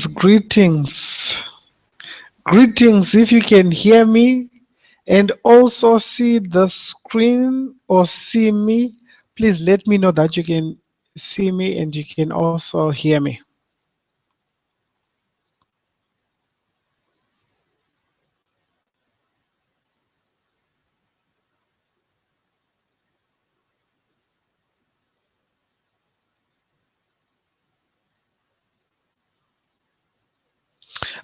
greetings. Greetings, if you can hear me and also see the screen or see me, please let me know that you can see me and you can also hear me.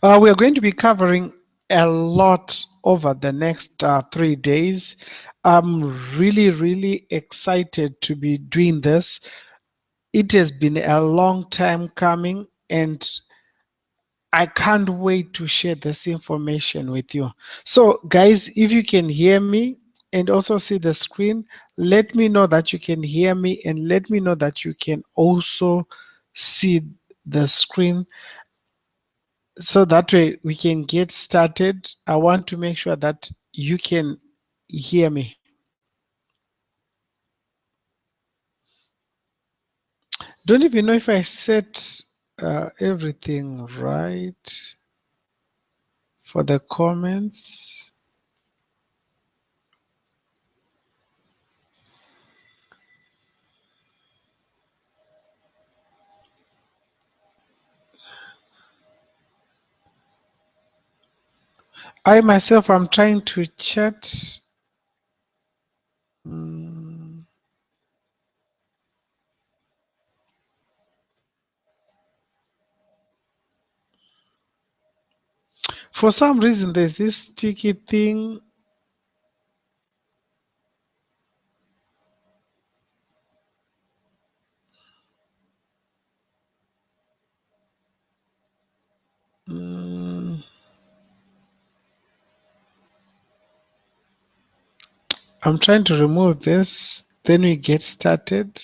We are going to be covering a lot over the next 3 days. I'm really excited to be doing this. It has been a long time coming, and I can't wait to share this information with you. So, guys, if you can hear me and also see the screen, let me know that you can hear me and let me know that you can also see the screen so that way we can get started. I want to make sure that you can hear me. Don't even know if I set everything right for the comments. I myself, I'm trying to chat. For some reason, there's this sticky thing. I'm trying to remove this. Then we get started.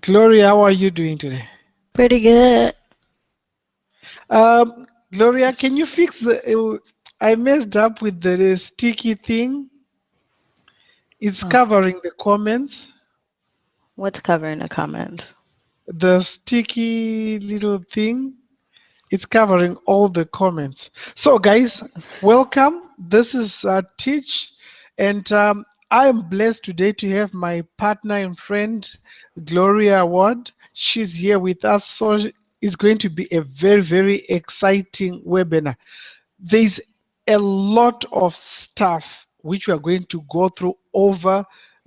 Gloria, how are you doing today? Pretty good. Gloria, can you fix the? I messed up with the sticky thing. It's Oh, covering the comments. what's covering the comments? The sticky little thing. It's covering all the comments. So, guys, welcome. This is Teach, and I am blessed today to have my partner and friend, Gloria Ward. She's here with us, so it's going to be a very exciting webinar. There's a lot of stuff which we are going to go through over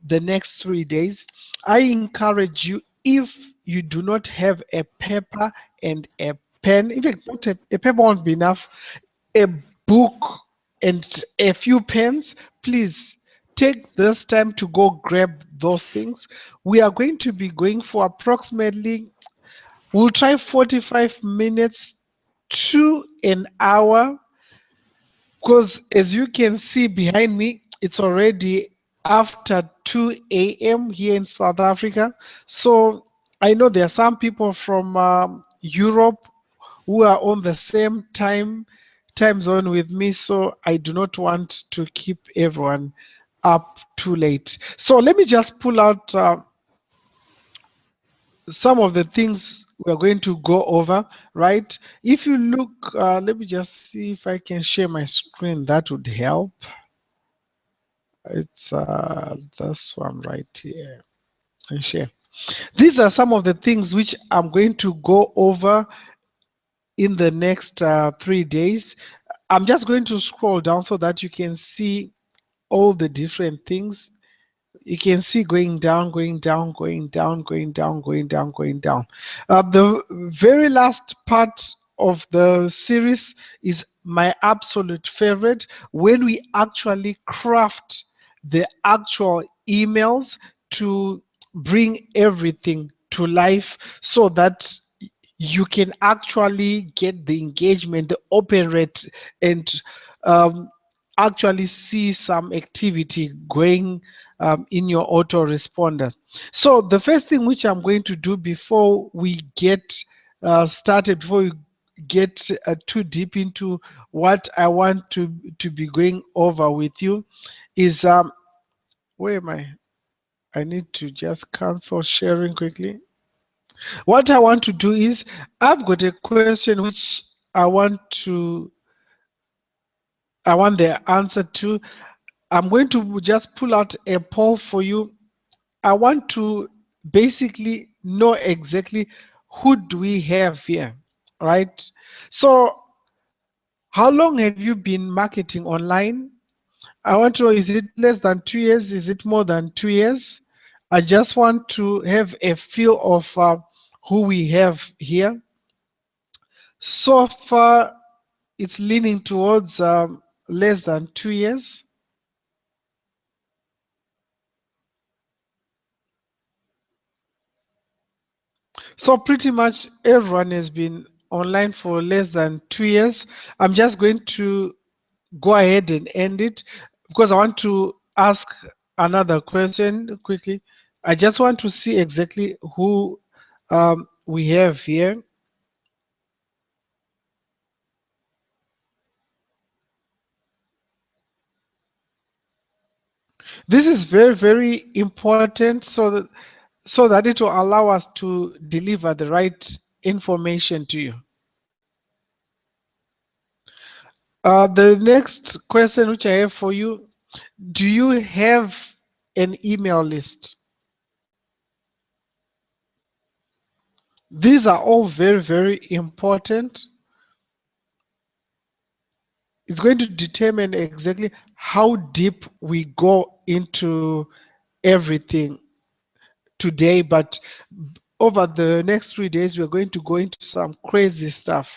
the next 3 days. I encourage you, if you do not have a paper and a pen, even not a paper won't be enough, a book and a few pens, please take this time to go grab those things. We are going to be going for approximately, we'll try 45 minutes to an hour, because as you can see behind me, it's already after 2 a.m. here in South Africa. So I know there are some people from Europe who are on the same time zone with me, so I do not want to keep everyone up too late. So let me just pull out some of the things we're going to go over, right? If you look, let me just see if I can share my screen. That would help. It's this one right here. And share. These are some of the things which I'm going to go over in the next 3 days. I'm just going to scroll down so that you can see all the different things. You can see going down, going down, going down, going down, going down, going down. The very last part of the series is my absolute favorite, when we actually craft the actual emails to bring everything to life so that you can actually get the engagement, the open rate, and actually see some activity going in your autoresponder. So the first thing which I'm going to do before we get started, before we get too deep into what I want to be going over with you, is where am I? I need to just cancel sharing quickly. What I want to do is I've got a question which I want the answer to. I'm going to just pull out a poll for you. I want to basically know exactly who do we have here, right? So, how long have you been marketing online? I want to know, is it less than 2 years? Is it more than 2 years? I just want to have a feel of who we have here. So far, it's leaning towards less than 2 years. So pretty much everyone has been online for less than 2 years. I'm just going to go ahead and end it because I want to ask another question quickly. I just want to see exactly who we have here. This is very, very important so that it will allow us to deliver the right information to you. The next question which I have for you, do you have an email list? These are all very, very important. It's going to determine exactly how deep we go into everything today, but over the next 3 days, we're going to go into some crazy stuff.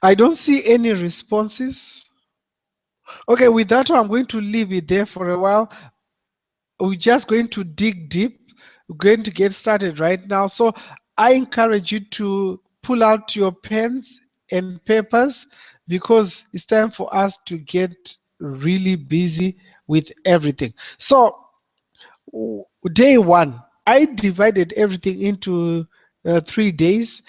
I don't see any responses. Okay, with that one, I'm going to leave it there for a while. We're just going to dig deep. We're going to get started right now. So I encourage you to pull out your pens and papers because it's time for us to get really busy with everything. So day one, I divided everything into 3 days.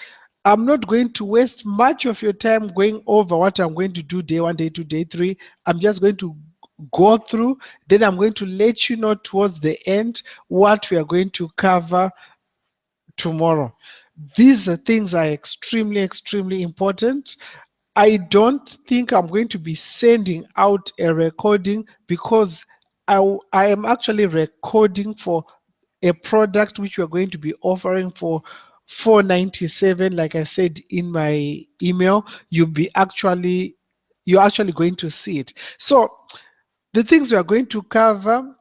I'm not going to waste much of your time going over what I'm going to do day one, day two, day three. I'm just going to go through, then I'm going to let you know towards the end what we are going to cover tomorrow. These things are extremely, extremely important. I don't think I'm going to be sending out a recording because I am actually recording for a product which we're going to be offering for 497. Like I said in my email, you're actually going to see it. So the things we are going to cover,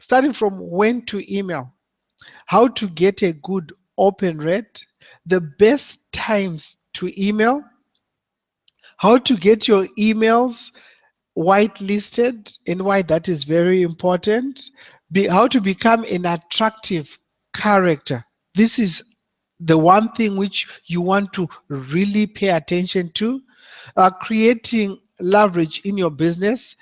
starting from when to email, how to get a good open rate, the best times to email, how to get your emails whitelisted and why that is very important, how to become an attractive character. This is the one thing which you want to really pay attention to. Creating leverage in your business.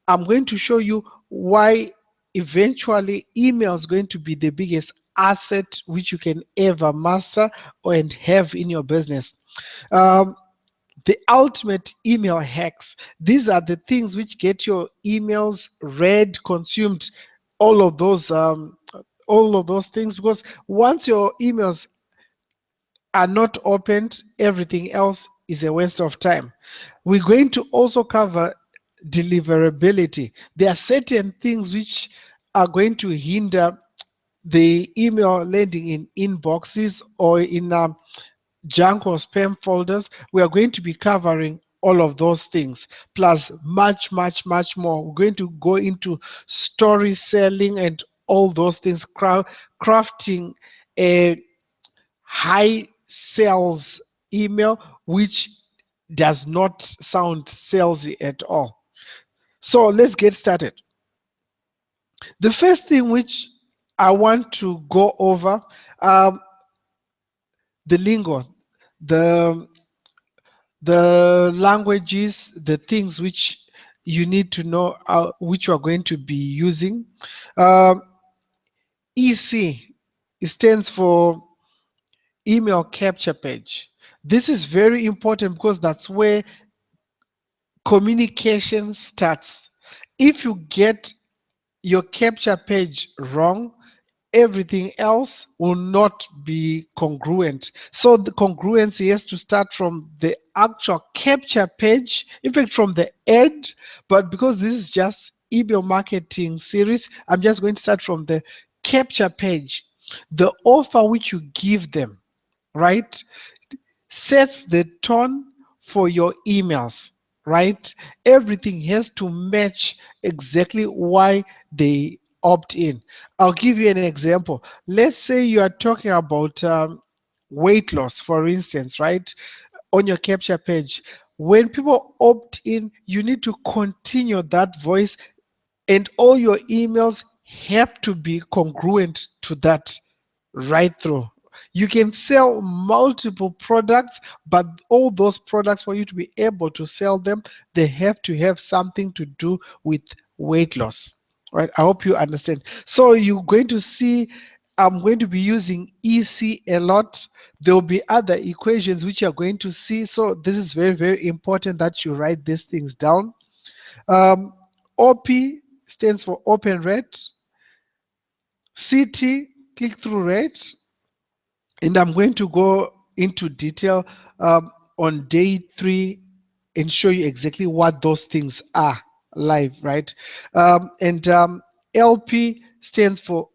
I'm going to show you why eventually email is going to be the biggest asset which you can ever master and have in your business. Um, the ultimate email hacks. These are the things which get your emails read, consumed, all of those things, because once your emails are not opened, everything else is a waste of time. We're going to also cover deliverability. There are certain things which are going to hinder the email landing in inboxes or in junk or spam folders. We are going to be covering all of those things, plus much, much, much more. We're going to go into story selling and all those things, crafting a high sales email, which does not sound salesy at all. So let's get started. The first thing which I want to go over, um, the lingo, the languages, the things which you need to know which you are going to be using. Um, EC, it stands for email capture page. This is very important because that's where communication starts. If you get your capture page wrong, everything else will not be congruent. So the congruency has to start from the actual capture page, in fact, from the end. But because this is just email marketing series, I'm just going to start from the capture page. The offer which you give them, right, sets the tone for your emails, right? Everything has to match exactly why they opt in. I'll give you an example. Let's say you are talking about weight loss, for instance, right? On your capture page. When people opt in, you need to continue that voice, and all your emails have to be congruent to that right through. You can sell multiple products, but all those products, for you to be able to sell them, they have to have something to do with weight loss. Right? I hope you understand. So you're going to see I'm going to be using EC a lot. There will be other equations which you're going to see. So this is very, very important that you write these things down. Um, OP stands for open rate, CT, click through rate, and I'm going to go into detail on day 3 and show you exactly what those things are live, right? And LP stands for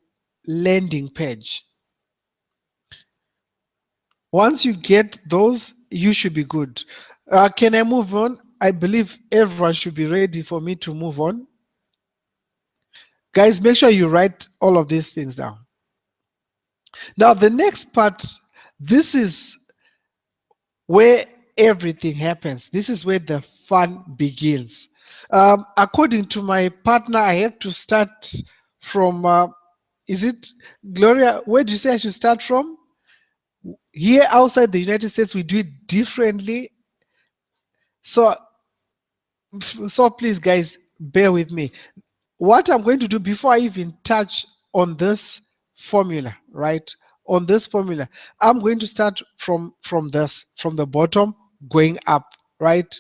landing page. Once you get those, you should be good. Can I move on? I believe everyone should be ready for me to move on. Guys, make sure you write all of these things down. Now, the next part, this is where everything happens. This is where the fun begins. According to my partner, I have to start from, is it Gloria? Where do you say I should start from? Here outside the United States, we do it differently. So, so please, guys, bear with me. What I'm going to do before I even touch on this formula, right? On this formula, I'm going to start from the bottom going up, right?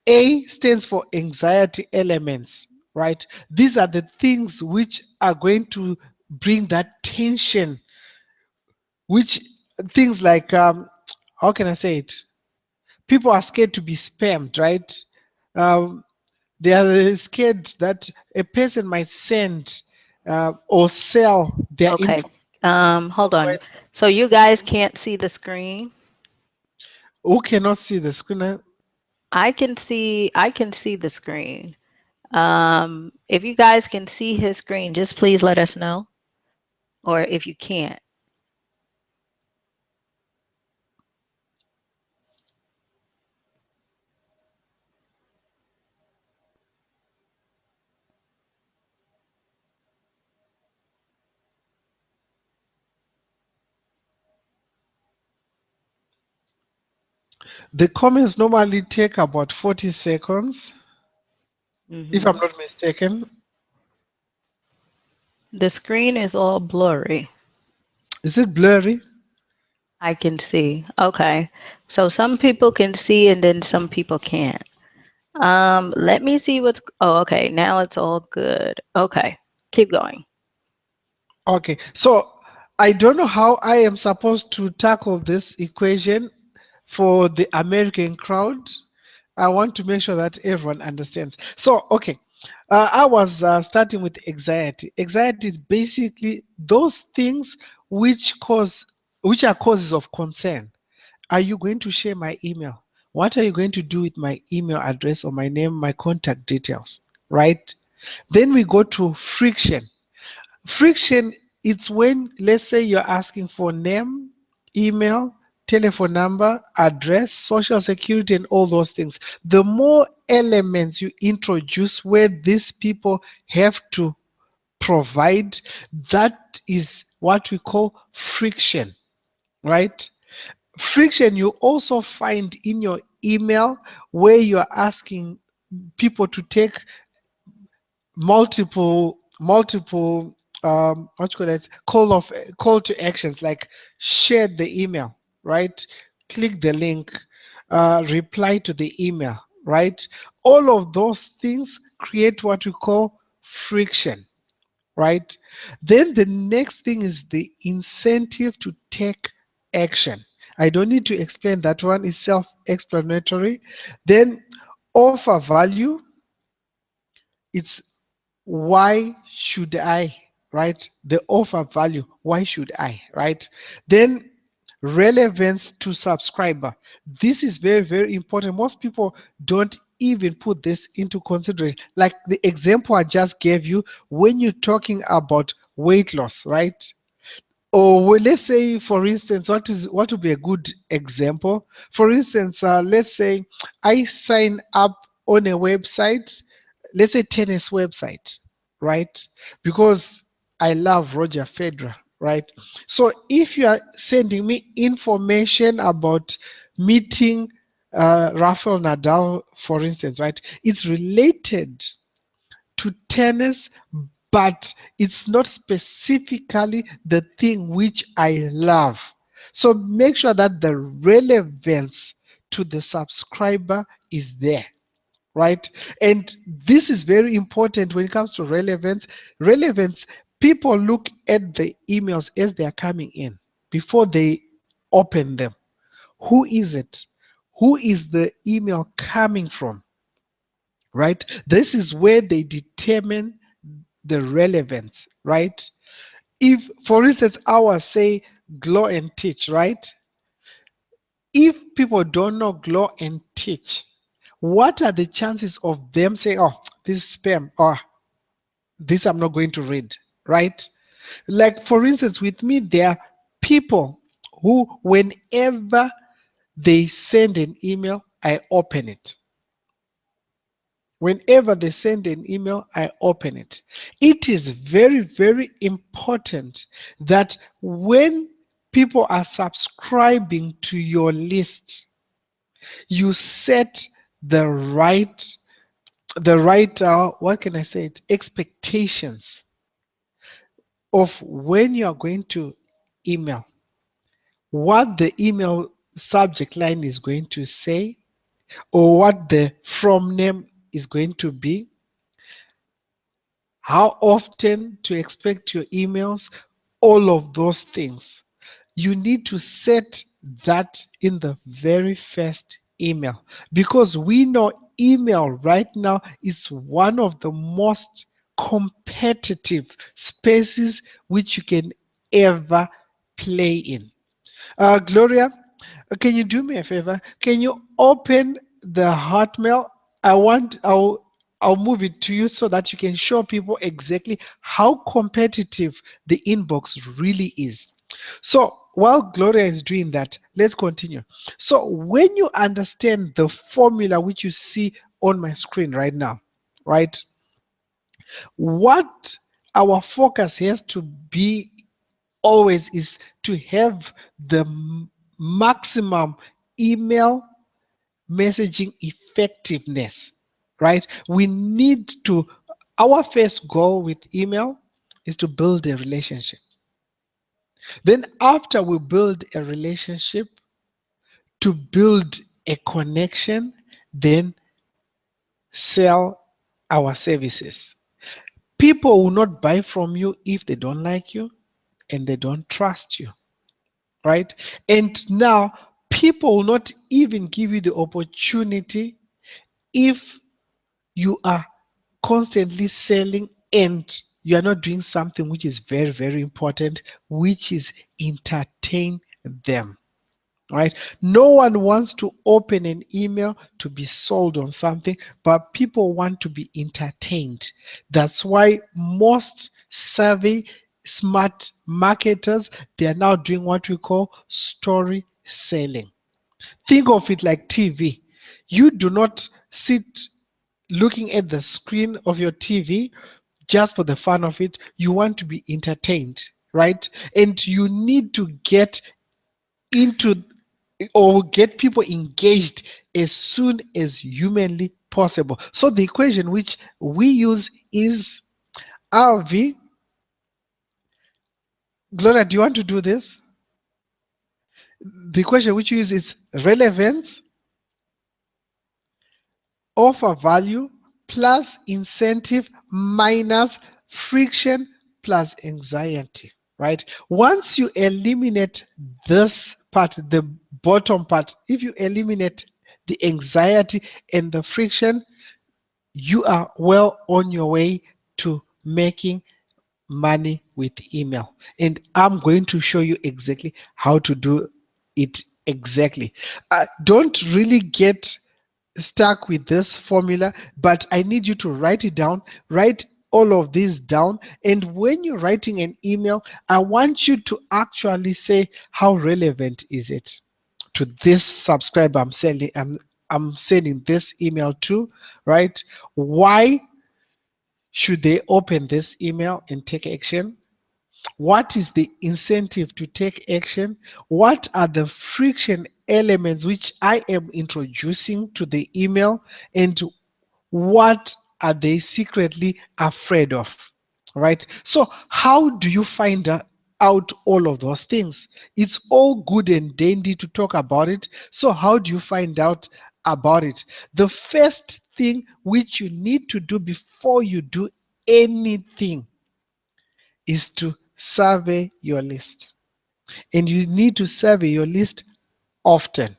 A stands for anxiety elements, right? These are the things which are going to bring that tension, which things like how can I say it? People are scared to be spammed, right? Um, they are scared that a person might send or sell their Okay. info. Hold on. So you guys can't see the screen. Who cannot see the screen? I can see the screen. If you guys can see his screen, just please let us know. Or if you can't. The comments normally take about 40 seconds, if I'm Hmm. not mistaken. The screen is all blurry. Is it blurry? I can see. Okay. So some people can see and then some people can't. Let me see what's, oh, okay. Now it's all good. Okay. Keep going. Okay, so I don't know how I am supposed to tackle this equation for the American crowd. I want to make sure that everyone understands. So, okay, I was starting with anxiety. Anxiety is basically those things which cause, which are causes of concern. Are you going to share my email? What are you going to do with my email address or my name, my contact details? Right? Then we go to friction. Friction, it's when, let's say, you're asking for name, email, telephone number, address, social security, and all those things. The more elements you introduce where these people have to provide, that is what we call friction, right? Friction you also find in your email where you're asking people to take multiple what you call it, call to actions, like share the email, right? Click the link, reply to the email, right? All of those things create what we call friction. right? Then the next thing is the incentive to take action. I don't need to explain that one, it's self explanatory. Then offer value, it's why should I, right? The offer value, why should I, right? Then relevance to subscriber. This is very, very important. Most people don't even put this into consideration. Like the example I just gave you, when you're talking about weight loss, right? Or well, let's say, for instance, what would be a good example? For instance, let's say I sign up on a website, let's say tennis website, right? Because I love Roger Federer, right? So if you are sending me information about meeting Rafael Nadal, for instance, right? It's related to tennis, but it's not specifically the thing which I love. So make sure that the relevance to the subscriber is there, right? And this is very important when it comes to relevance. Relevance, people look at the emails as they are coming in before they open them. Who is it? Who is the email coming from? Right? This is where they determine the relevance, right? If, for instance, ours say glow and teach, right? If people don't know glow and teach, what are the chances of them saying, oh, this is spam, or this I'm not going to read, right? Like, for instance, with me, there are people who, whenever they send an email, I open it. Whenever they send an email, I open it. It is very, very important that when people are subscribing to your list, you set the right what can I say it, expectations of when you are going to email, what the email subject line is going to say, or what the from name is going to be, how often to expect your emails, all of those things. You need to set that in the very first email, because we know email right now is one of the most competitive spaces which you can ever play in. Gloria, can you do me a favor? Can you open the Hotmail? I'll move it to you so that you can show people exactly how competitive the inbox really is. So while Gloria is doing that, let's continue. So when you understand the formula which you see on my screen right now, right? What our focus has to be always is to have the maximum email messaging effectiveness, right? We need to, our first goal with email is to build a relationship. Then, after we build a relationship, to build a connection, then sell our services. People will not buy from you if they don't like you and they don't trust you, right? And now people will not even give you the opportunity if you are constantly selling and you are not doing something which is very, very important, which is entertain them. Right? No one wants to open an email to be sold on something, but people want to be entertained. That's why most savvy, smart marketers, they are now doing what we call story selling. Think of it like TV. You do not sit looking at the screen of your TV just for the fun of it. You want to be entertained, right? And you need to get into or get people engaged as soon as humanly possible. So the equation which we use is RV. Gloria, do you want to do this? The equation which we use is relevance, offer value, plus incentive minus friction plus anxiety, right? Once you eliminate this part, the bottom part, if you eliminate the anxiety and the friction, you are well on your way to making money with email. And I'm going to show you exactly how to do it exactly. Don't really get stuck with this formula, but I need you to write it down. Write all of these down. And when you're writing an email, I want you to actually say, how relevant is it to this subscriber I'm sending this email to, right? Why should they open this email and take action? What is the incentive to take action? What are the friction elements which I am introducing to the email? And what are they secretly afraid of? Right? So, how do you find out all of those things? It's all good and dandy to talk about it. So, how do you find out about it? The first thing which you need to do before you do anything is to survey your list. And you need to survey your list often.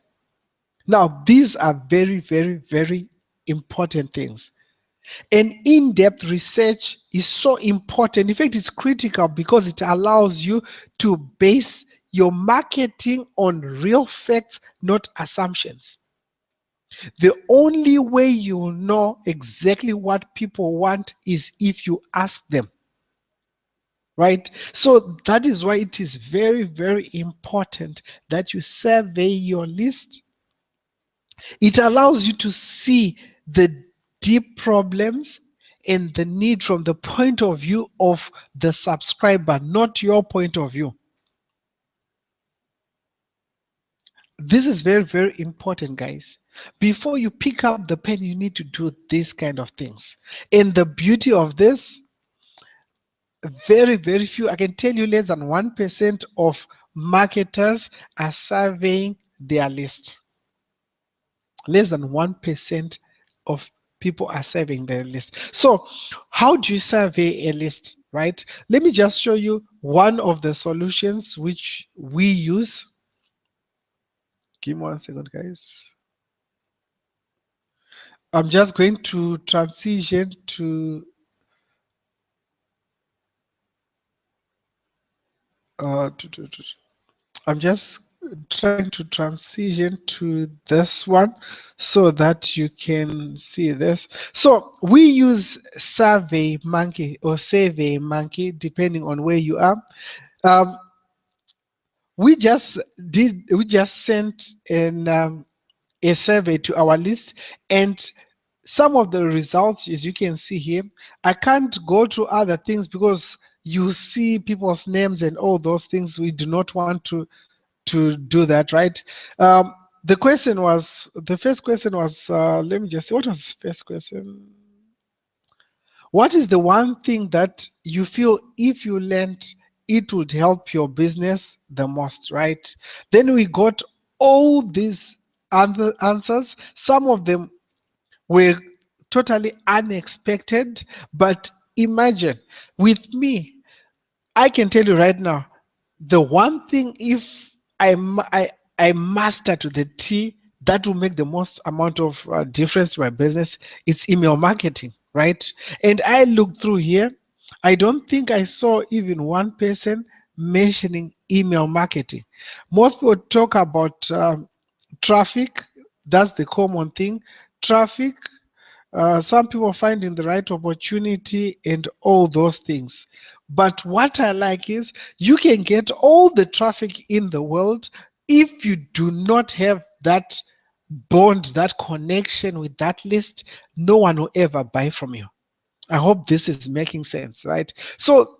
Now, these are very, very, very important things. And in depth research is so important. In fact, it's critical because it allows you to base your marketing on real facts, not assumptions. The only way you'll know exactly what people want is if you ask them. Right? So that is why it is very, very important that you survey your list. It allows you to see the deep problems and the need from the point of view of the subscriber, not your point of view. This is very, very important, guys. Before you pick up the pen, you need to do these kind of things. And the beauty of this, very, very few, I can tell you less than 1% of marketers are surveying their list. Less than 1% of people are surveying their list. So, how do you survey a list, right? Let me just show you one of the solutions which we use. Give me 1 second, guys. I'm just going to transition to I'm just trying to transition to this one so that you can see this. So we use Survey Monkey or Survey Monkey, depending on where you are. Um, we just sent a survey to our list, and some of the results, as you can see here, I can't go to other things because you see people's names and all those things. We do not want to do that, right? The first question was, let me just see, what was the first question? What is the one thing that you feel if you learned it would help your business the most, right? Then we got all these other answers. Some of them were totally unexpected, but imagine with me, I can tell you right now, the one thing if I master to the T that will make the most amount of difference to my business, it's email marketing, right? And I looked through here, I don't think I saw even one person mentioning email marketing. Most people talk about traffic. That's the common thing. Traffic, some people finding the right opportunity and all those things. But what I like is you can get all the traffic in the world. If you do not have that bond, that connection with that list, no one will ever buy from you. I hope this is making sense, right? So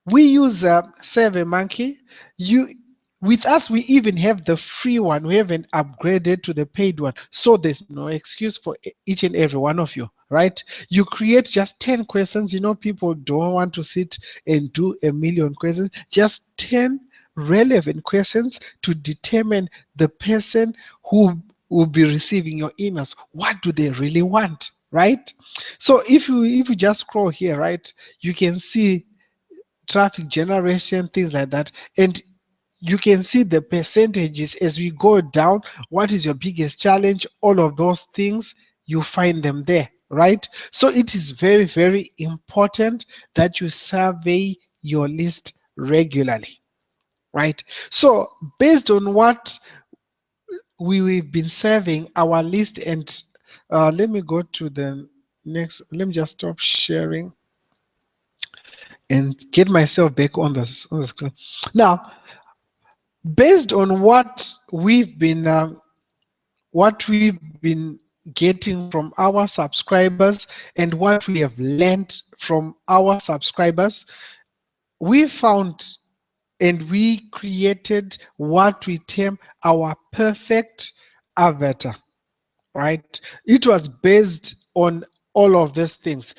we use SurveyMonkey. You, with us, we even have the free one. We haven't upgraded to the paid one, so there's no excuse for each and every one of you, right? You create just 10 questions. You know, people don't want to sit and do a million questions. Just 10 relevant questions to determine the person who will be receiving your emails. What do they really want, right? So if you just scroll here, right, you can see traffic generation, things like that. And you can see the percentages as we go down. What is your biggest challenge? All of those things, you find them there, right? So it is very, very important that you survey your list regularly, right? So based on what we've been serving our list, and let me go to the next. Let me just stop sharing and get myself back on the screen. Now, based on what we've been getting from our subscribers and what we have learned from our subscribers, we found and we created what we term our perfect avatar, right? It was based on all of these things.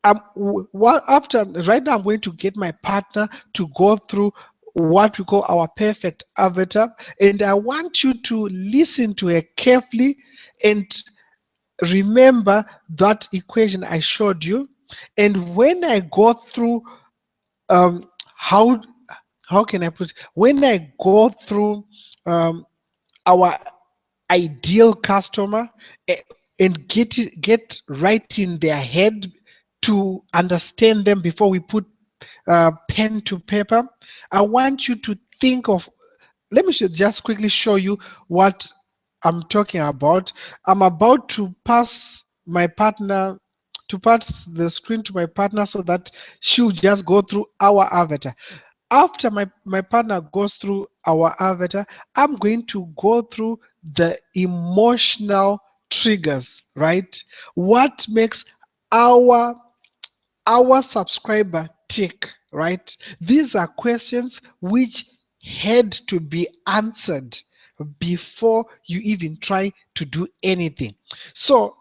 After right now, I'm going to get my partner to go through what we call our perfect avatar, and I want you to listen to it carefully and remember that equation I showed you. And when I go through um, how how can I put it? When I go through um, our ideal customer, eh, and get right in their head to understand them before we put pen to paper, I want you to think of, let me just quickly show you what I'm talking about. I'm about to pass the screen to my partner so that she'll just go through our avatar. After my partner goes through our avatar, I'm going to go through the emotional triggers, right? What makes our subscriber tick, right? These are questions which had to be answered before you even try to do anything. So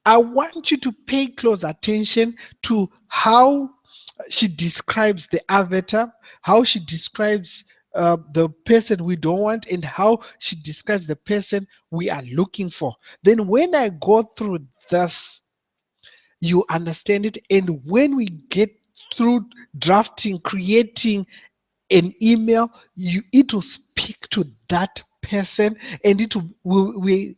I want you to pay close attention to how she describes the avatar, how she describes the person we don't want, and how she describes the person we are looking for. Then, when I go through this, you understand it. And when we get through drafting, creating an email, it will speak to that person, and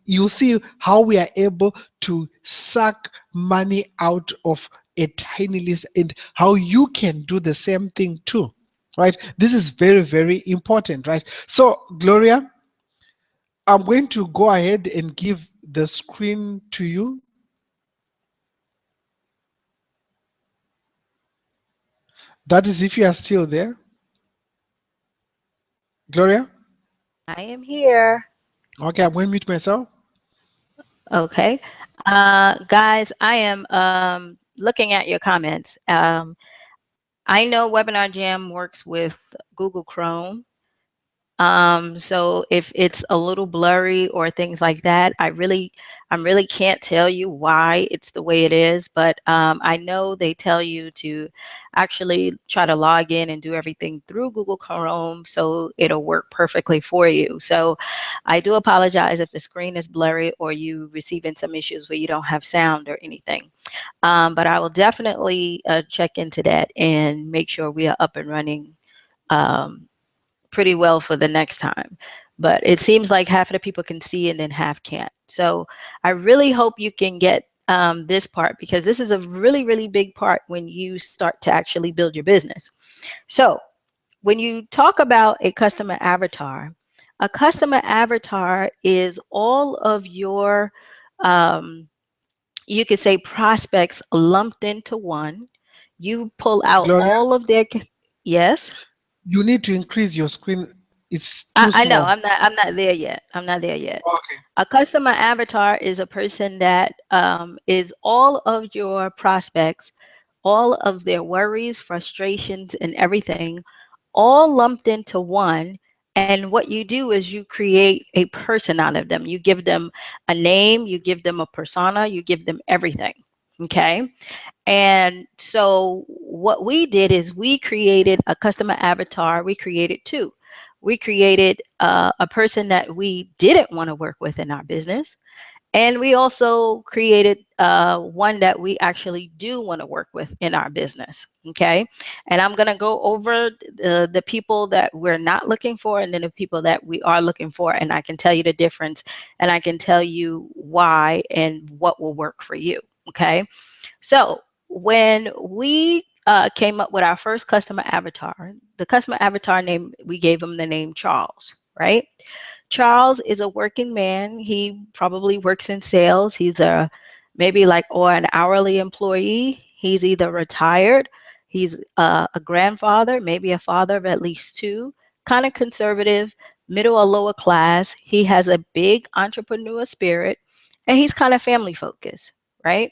you'll see how we are able to suck money out of a tiny list, and how you can do the same thing too, right? This is very, very important, right? So Gloria, I'm going to go ahead and give the screen to you. That is if you are still there, Gloria. I am here. Okay, I'm going to mute myself. Okay. Guys, I am looking at your comments. I know Webinar Jam works with Google Chrome. So if it's a little blurry or things like that, I really can't tell you why it's the way it is, but I know they tell you to actually try to log in and do everything through Google Chrome so it'll work perfectly for you. So I do apologize if the screen is blurry or you receiving some issues where you don't have sound or anything. But I will definitely check into that and make sure we are up and running um, pretty well for the next time. But it seems like half of the people can see and then half can't. So I really hope you can get this part, because this is a really, really big part when you start to actually build your business. So when you talk about a customer avatar is all of your, um, you could say, prospects lumped into one. You pull out Gloria, all of their, yes. you need to increase your screen. It's too I know small. I'm not there yet. I'm not there yet. Okay. A customer avatar is a person that is all of your prospects, all of their worries, frustrations, and everything, all lumped into one. And what you do is you create a person out of them. You give them a name, you give them a persona, you give them everything. Okay. And so what we did is we created a customer avatar. We created two. We created a person that we didn't want to work with in our business, And we also created one that we actually do want to work with in our business. Okay. And I'm going to go over the people that we're not looking for and then the people that we are looking for. And I can tell you the difference and I can tell you why and what will work for you. Okay. So when we came up with our first customer avatar, the customer avatar name, we gave him the name Charles, right? Charles is a working man. He probably works in sales. He's a maybe like or an hourly employee. He's either retired, he's a grandfather, maybe a father of at least two, kind of conservative, middle or lower class. He has a big entrepreneur spirit, and he's kind of family focused, right?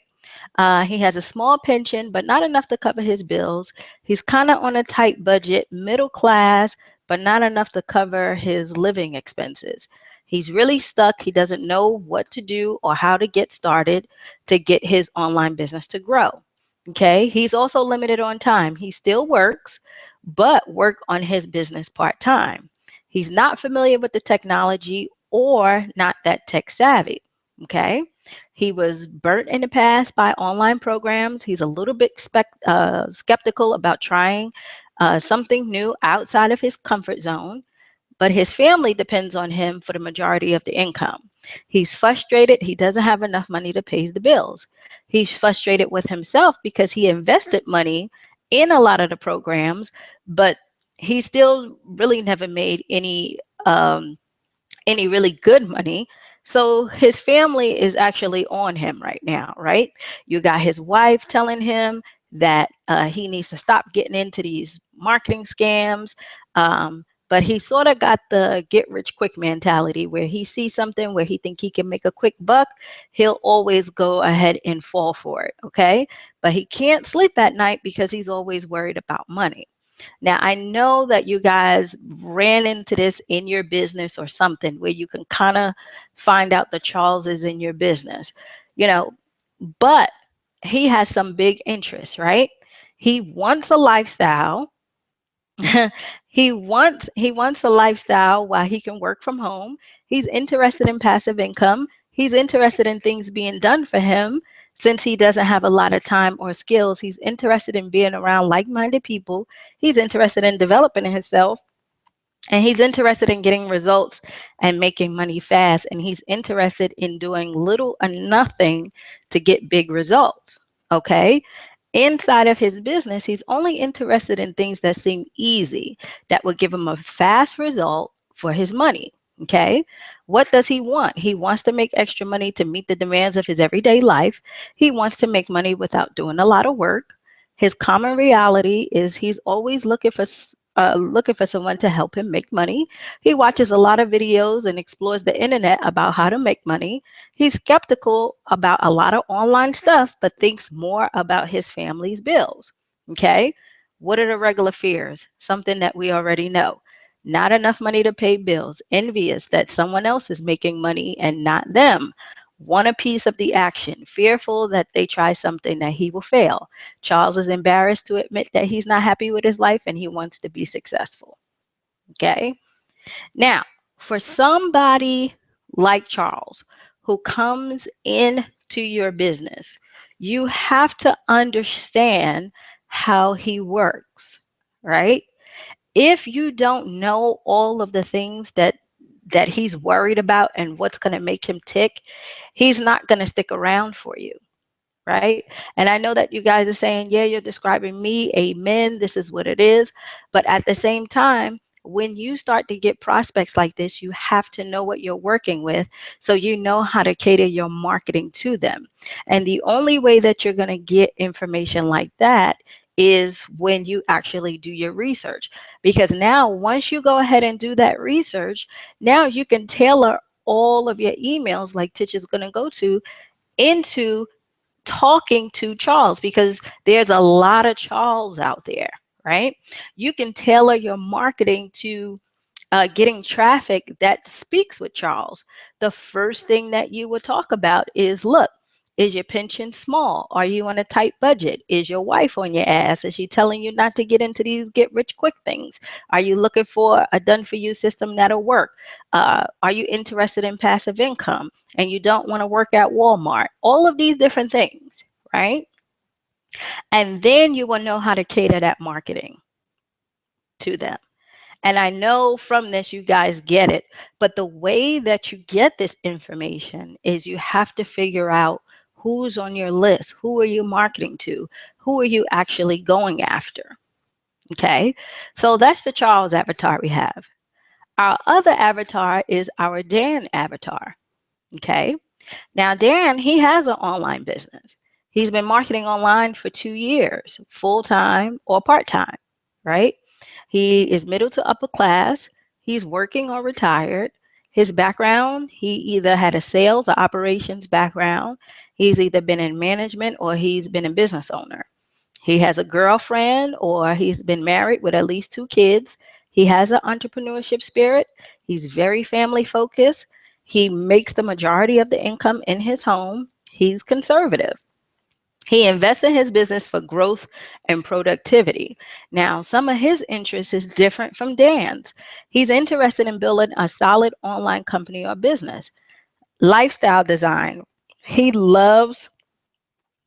He has a small pension, but not enough to cover his bills. He's kind of on a tight budget, middle class, but not enough to cover his living expenses. He's really stuck. He doesn't know what to do or how to get started to get his online business to grow. Okay. He's also limited on time. He still works, but work on his business part time. He's not familiar with the technology or not that tech savvy. Okay. He was burnt in the past by online programs. He's a little bit skeptical about trying something new outside of his comfort zone, but his family depends on him for the majority of the income. He's frustrated. He doesn't have enough money to pay the bills. He's frustrated with himself because he invested money in a lot of the programs, but he still really never made any really good money. So his family is actually on him right now, right? You got his wife telling him that he needs to stop getting into these marketing scams. But he sort of got the get rich quick mentality where he sees something where he think he can make a quick buck, he'll always go ahead and fall for it, okay? But he can't sleep at night because he's always worried about money. Now, I know that you guys ran into this in your business or something where you can kind of find out the Charleses in your business, you know, but he has some big interests, right? He wants a lifestyle. He wants a lifestyle while he can work from home. He's interested in passive income. He's interested in things being done for him since he doesn't have a lot of time or skills. He's interested in being around like-minded people. He's interested in developing himself, and he's interested in getting results and making money fast, and he's interested in doing little or nothing to get big results. Okay. Inside of his business, he's only interested in things that seem easy, that would give him a fast result for his money. Okay. What does he want? He wants to make extra money to meet the demands of his everyday life. He wants to make money without doing a lot of work. His common reality is he's always looking for someone to help him make money. He watches a lot of videos and explores the internet about how to make money. He's skeptical about a lot of online stuff, but thinks more about his family's bills. Okay. What are the regular fears? Something that we already know. Not enough money to pay bills, envious that someone else is making money and not them. Want a piece of the action, fearful that they try something that he will fail. Charles is embarrassed to admit that he's not happy with his life and he wants to be successful. Okay. Now, for somebody like Charles who comes into your business, you have to understand how he works, right? If you don't know all of the things that he's worried about and what's going to make him tick, he's not going to stick around for you, right? And I know that you guys are saying, yeah, you're describing me, amen, this is what it is. But at the same time, when you start to get prospects like this, you have to know what you're working with so you know how to cater your marketing to them. And the only way that you're going to get information like that is when you actually do your research. Because now, once you go ahead and do that research, now you can tailor all of your emails, like Titch is going to go to, into talking to Charles, because there's a lot of Charles out there, right? You can tailor your marketing to getting traffic that speaks with Charles. The first thing that you would talk about is, look, Is your pension small? Are you on a tight budget? Is your wife on your ass? Is she telling you not to get into these get rich quick things? Are you looking for a done for you system that'll work? Are you interested in passive income and you don't want to work at Walmart? All of these different things, right? And then you will know how to cater that marketing to them. And I know from this you guys get it, but the way that you get this information is you have to figure out who's on your list, who are you marketing to, who are you actually going after. Okay, so that's the Charles avatar we have. Our other avatar is our Dan avatar. Okay, now Dan, he has an online business. He's been marketing online for 2 years, full time or part time, right? He is middle to upper class. He's working or retired. His background, he either had a sales or operations background. He's either been in management or he's been a business owner. He has a girlfriend or he's been married with at least 2 kids. He has an entrepreneurship spirit. He's very family focused. He makes the majority of the income in his home. He's conservative. He invests in his business for growth and productivity. Now, some of his interests is different from Dan's. He's interested in building a solid online company or business. Lifestyle design. He loves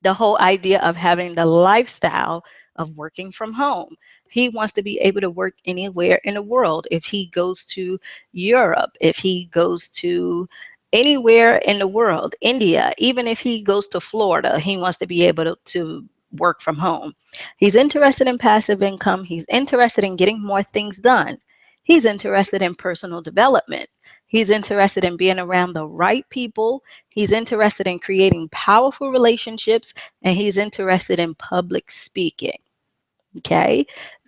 the whole idea of having the lifestyle of working from home. He wants to be able to work anywhere in the world. If he goes to Europe, if he goes to anywhere in the world, India, even if he goes to Florida, he wants to be able to work from home. He's interested in passive income. He's interested in getting more things done. He's interested in personal development. He's interested in being around the right people. He's interested in creating powerful relationships and he's interested in public speaking. Okay.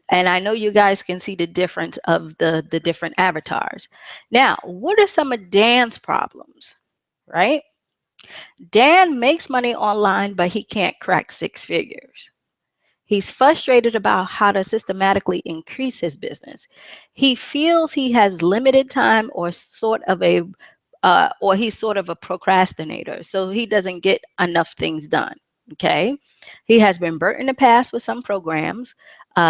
And I know you guys can see the difference of the different avatars. Now, what are some of Dan's problems? Right? Dan makes money online, but he can't crack 6 figures. He's frustrated about how to systematically increase his business. He feels he has limited time or he's sort of a procrastinator, so he doesn't get enough things done. Okay, he has been burnt in the past with some programs.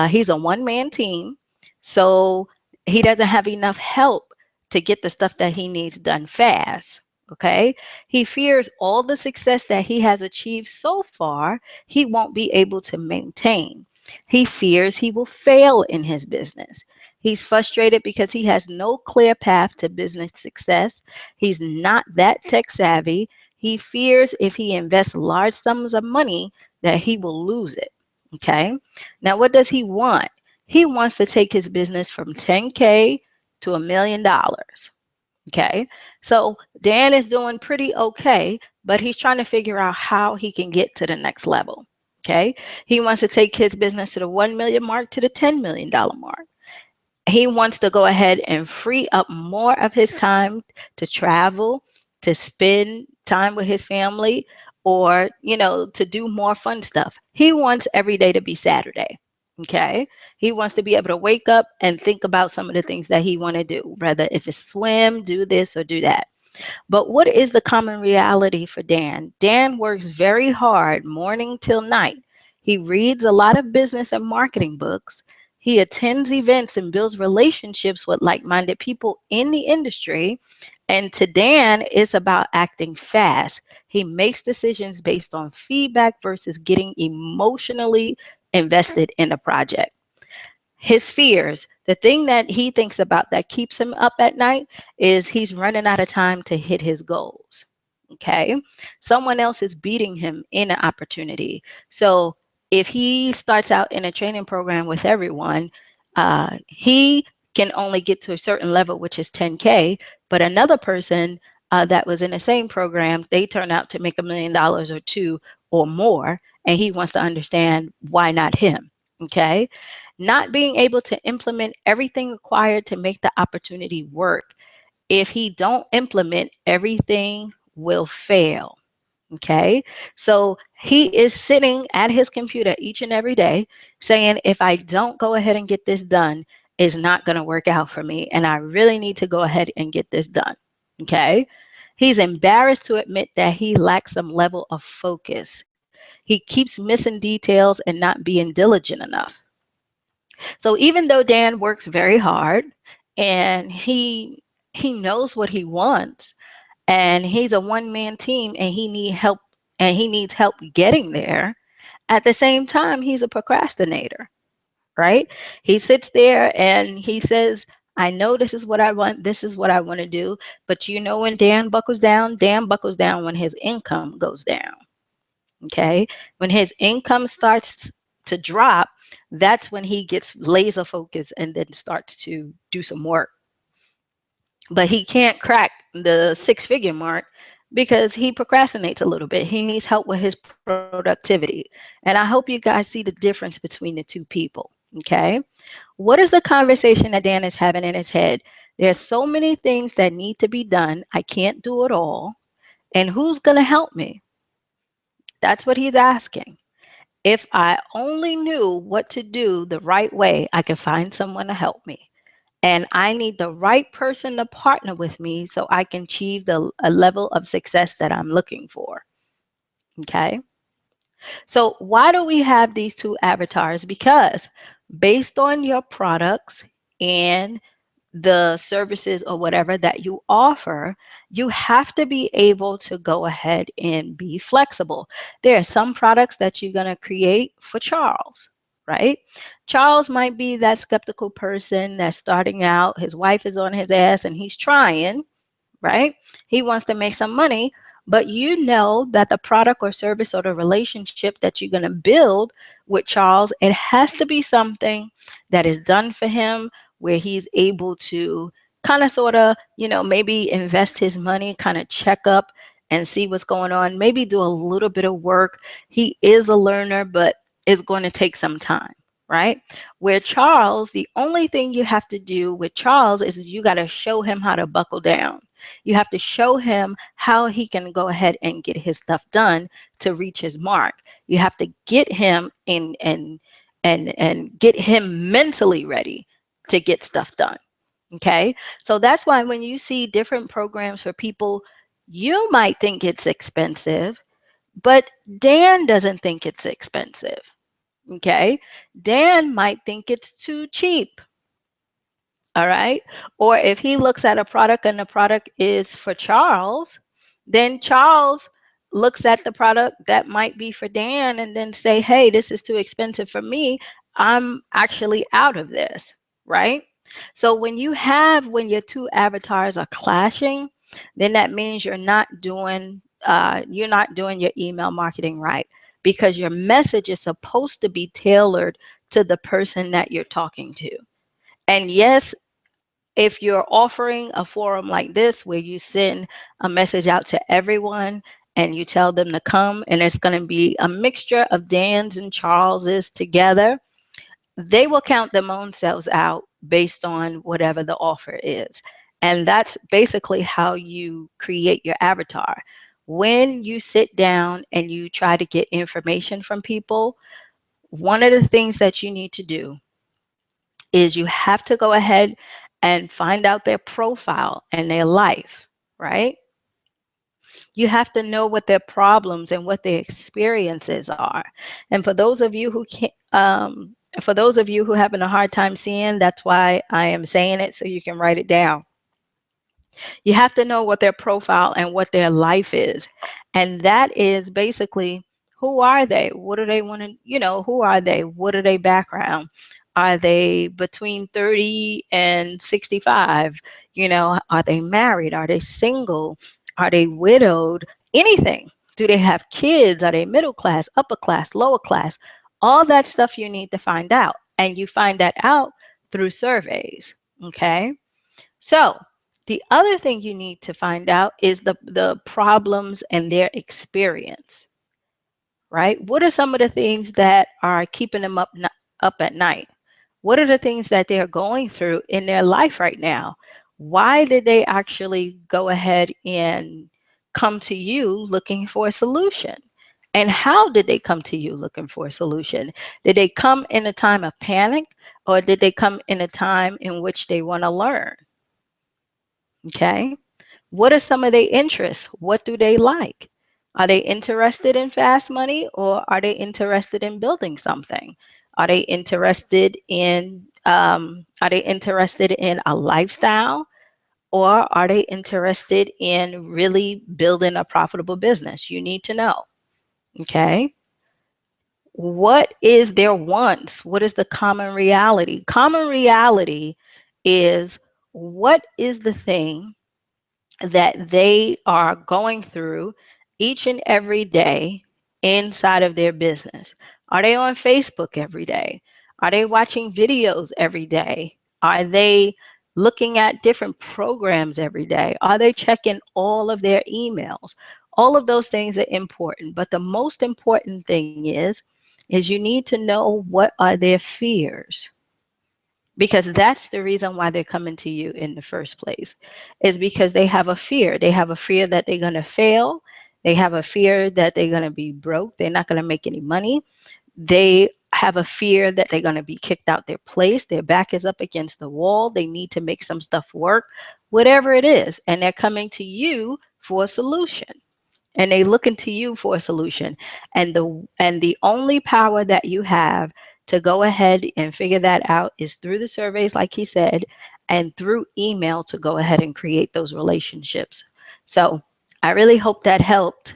He's a one-man team, so he doesn't have enough help to get the stuff that he needs done fast. Okay, he fears all the success that he has achieved so far he won't be able to maintain. He fears he will fail in his business. He's frustrated because he has no clear path to business success. He's not that tech savvy. He fears if he invests large sums of money that he will lose it. Okay. Now, what does he want? He wants to take his business from 10K to $1 million. Okay. So Dan is doing pretty okay, but he's trying to figure out how he can get to the next level. Okay. He wants to take his business to the 1 million mark to the $10 million mark. He wants to go ahead and free up more of his time to travel, to spend time with his family, or, to do more fun stuff. He wants every day to be Saturday. Okay. He wants to be able to wake up and think about some of the things that he want to do, whether if it's swim, do this or do that. But what is the common reality for Dan? Dan works very hard morning till night. He reads a lot of business and marketing books. He attends events and builds relationships with like minded people in the industry. And to Dan, it's about acting fast. He makes decisions based on feedback versus getting emotionally invested in a project. His fears, the thing that he thinks about that keeps him up at night is he's running out of time to hit his goals. Okay. Someone else is beating him in an opportunity. So if he starts out in a training program with everyone, he can only get to a certain level, which is 10K. But another person that was in the same program, they turn out to make $1 million or two or more. And he wants to understand why not him. Okay. Not being able to implement everything required to make the opportunity work. If he don't implement, everything will fail. Okay. So he is sitting at his computer each and every day saying, if I don't go ahead and get this done, it's not going to work out for me. And I really need to go ahead and get this done. Okay. He's embarrassed to admit that he lacks some level of focus. He keeps missing details and not being diligent enough. So even though Dan works very hard and he knows what he wants, and he's a one man team and he needs help getting there, at the same time he's a procrastinator, right? He sits there and he says, I know this is what I want, this is what I want to do. But you know, when Dan buckles down when his income goes down. Okay. When his income starts to drop, that's when he gets laser focused and then starts to do some work. But he can't crack the six-figure mark because he procrastinates a little bit. He needs help with his productivity. And I hope you guys see the difference between the two people. Okay. What is the conversation that Dan is having in his head? There's so many things that need to be done. I can't do it all. And who's going to help me? That's what he's asking. If I only knew what to do the right way, I could find someone to help me. And I need the right person to partner with me so I can achieve a level of success that I'm looking for. Okay. So, why do we have these two avatars? Because based on your products and the services or whatever that you offer, you have to be able to go ahead and be flexible. There are some products that you're going to create for Charles, right? Charles might be that skeptical person that's starting out. His wife is on his ass and he's trying, right? He wants to make some money, but you know that the product or service or the relationship that you're going to build with Charles, it has to be something that is done for him where he's able to kind of sort of, maybe invest his money, kind of check up and see what's going on, maybe do a little bit of work. He is a learner, but it's going to take some time. Right? Where Charles, the only thing you have to do with Charles is you got to show him how to buckle down. You have to show him how he can go ahead and get his stuff done to reach his mark. You have to get him in and get him mentally ready to get stuff done. Okay? So that's why when you see different programs for people, you might think it's expensive, but Dan doesn't think it's expensive. Okay? Dan might think it's too cheap. All right. Or if he looks at a product and the product is for Charles, then Charles looks at the product that might be for Dan and then say, hey, this is too expensive for me. I'm actually out of this. Right. So when your two avatars are clashing, then that means you're not doing your email marketing right, because your message is supposed to be tailored to the person that you're talking to. And yes, if you're offering a forum like this where you send a message out to everyone and you tell them to come, and it's going to be a mixture of Dan's and Charles's together, they will count their own selves out based on whatever the offer is. And that's basically how you create your avatar. When you sit down and you try to get information from people, one of the things that you need to do is you have to go ahead and find out their profile and their life, right? You have to know what their problems and what their experiences are. And for those of you who can't, for those of you who having a hard time seeing, that's why I am saying it so you can write it down. You have to know what their profile and what their life is. And that is basically, who are they? What do they want to, who are they? What are their background? Are they between 30 and 65? Are they married? Are they single? Are they widowed? Anything. Do they have kids? Are they middle class, upper class, lower class? All that stuff you need to find out. And you find that out through surveys. Okay. So the other thing you need to find out is the problems and their experience, right? What are some of the things that are keeping them up at night? What are the things that they're going through in their life right now? Why did they actually go ahead and come to you looking for a solution? And how did they come to you looking for a solution? Did they come in a time of panic, or did they come in a time in which they want to learn? Okay. What are some of their interests? What do they like? Are they interested in fast money, or are they interested in building something? Are they interested in a lifestyle, or are they interested in really building a profitable business? You need to know. Okay. What is their wants? What is the common reality? Common reality is, what is the thing that they are going through each and every day inside of their business? Are they on Facebook every day? Are they watching videos every day? Are they looking at different programs every day? Are they checking all of their emails? All of those things are important, but the most important thing is you need to know, what are their fears, because that's the reason why they're coming to you in the first place, is because they have a fear. They have a fear that they're going to fail. They have a fear that they're going to be broke. They're not going to make any money. They have a fear that they're going to be kicked out their place. Their back is up against the wall. They need to make some stuff work, whatever it is. And they're coming to you for a solution, and they look into you for a solution. And the only power that you have to go ahead and figure that out is through the surveys, like he said, and through email, to go ahead and create those relationships. So I really hope that helped,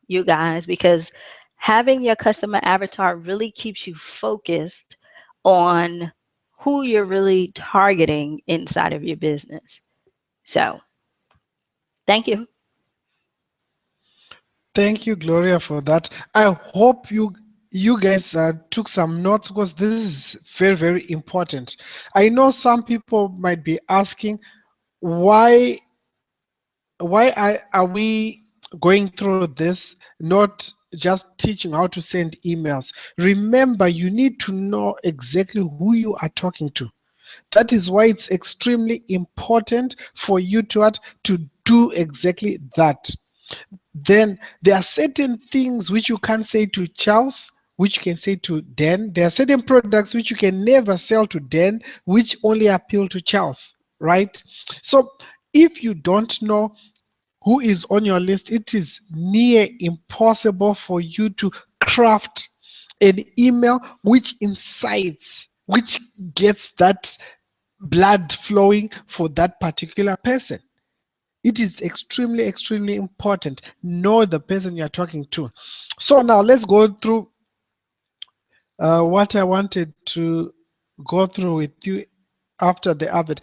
you guys, because having your customer avatar really keeps you focused on who you're really targeting inside of your business. So thank you. Thank you, Gloria, for that. I hope you guys took some notes, because this is very, very important. I know some people might be asking, why are we going through this, not just teaching how to send emails? Remember, you need to know exactly who you are talking to. That is why it's extremely important for you to do exactly that. Then there are certain things which you can't say to Charles, which you can say to Dan. There are certain products which you can never sell to Dan, which only appeal to Charles, right? So if you don't know who is on your list, it is near impossible for you to craft an email which incites, which gets that blood flowing for that particular person. It is extremely, extremely important. Know the person you're talking to. So now let's go through what I wanted to go through with you after the advert.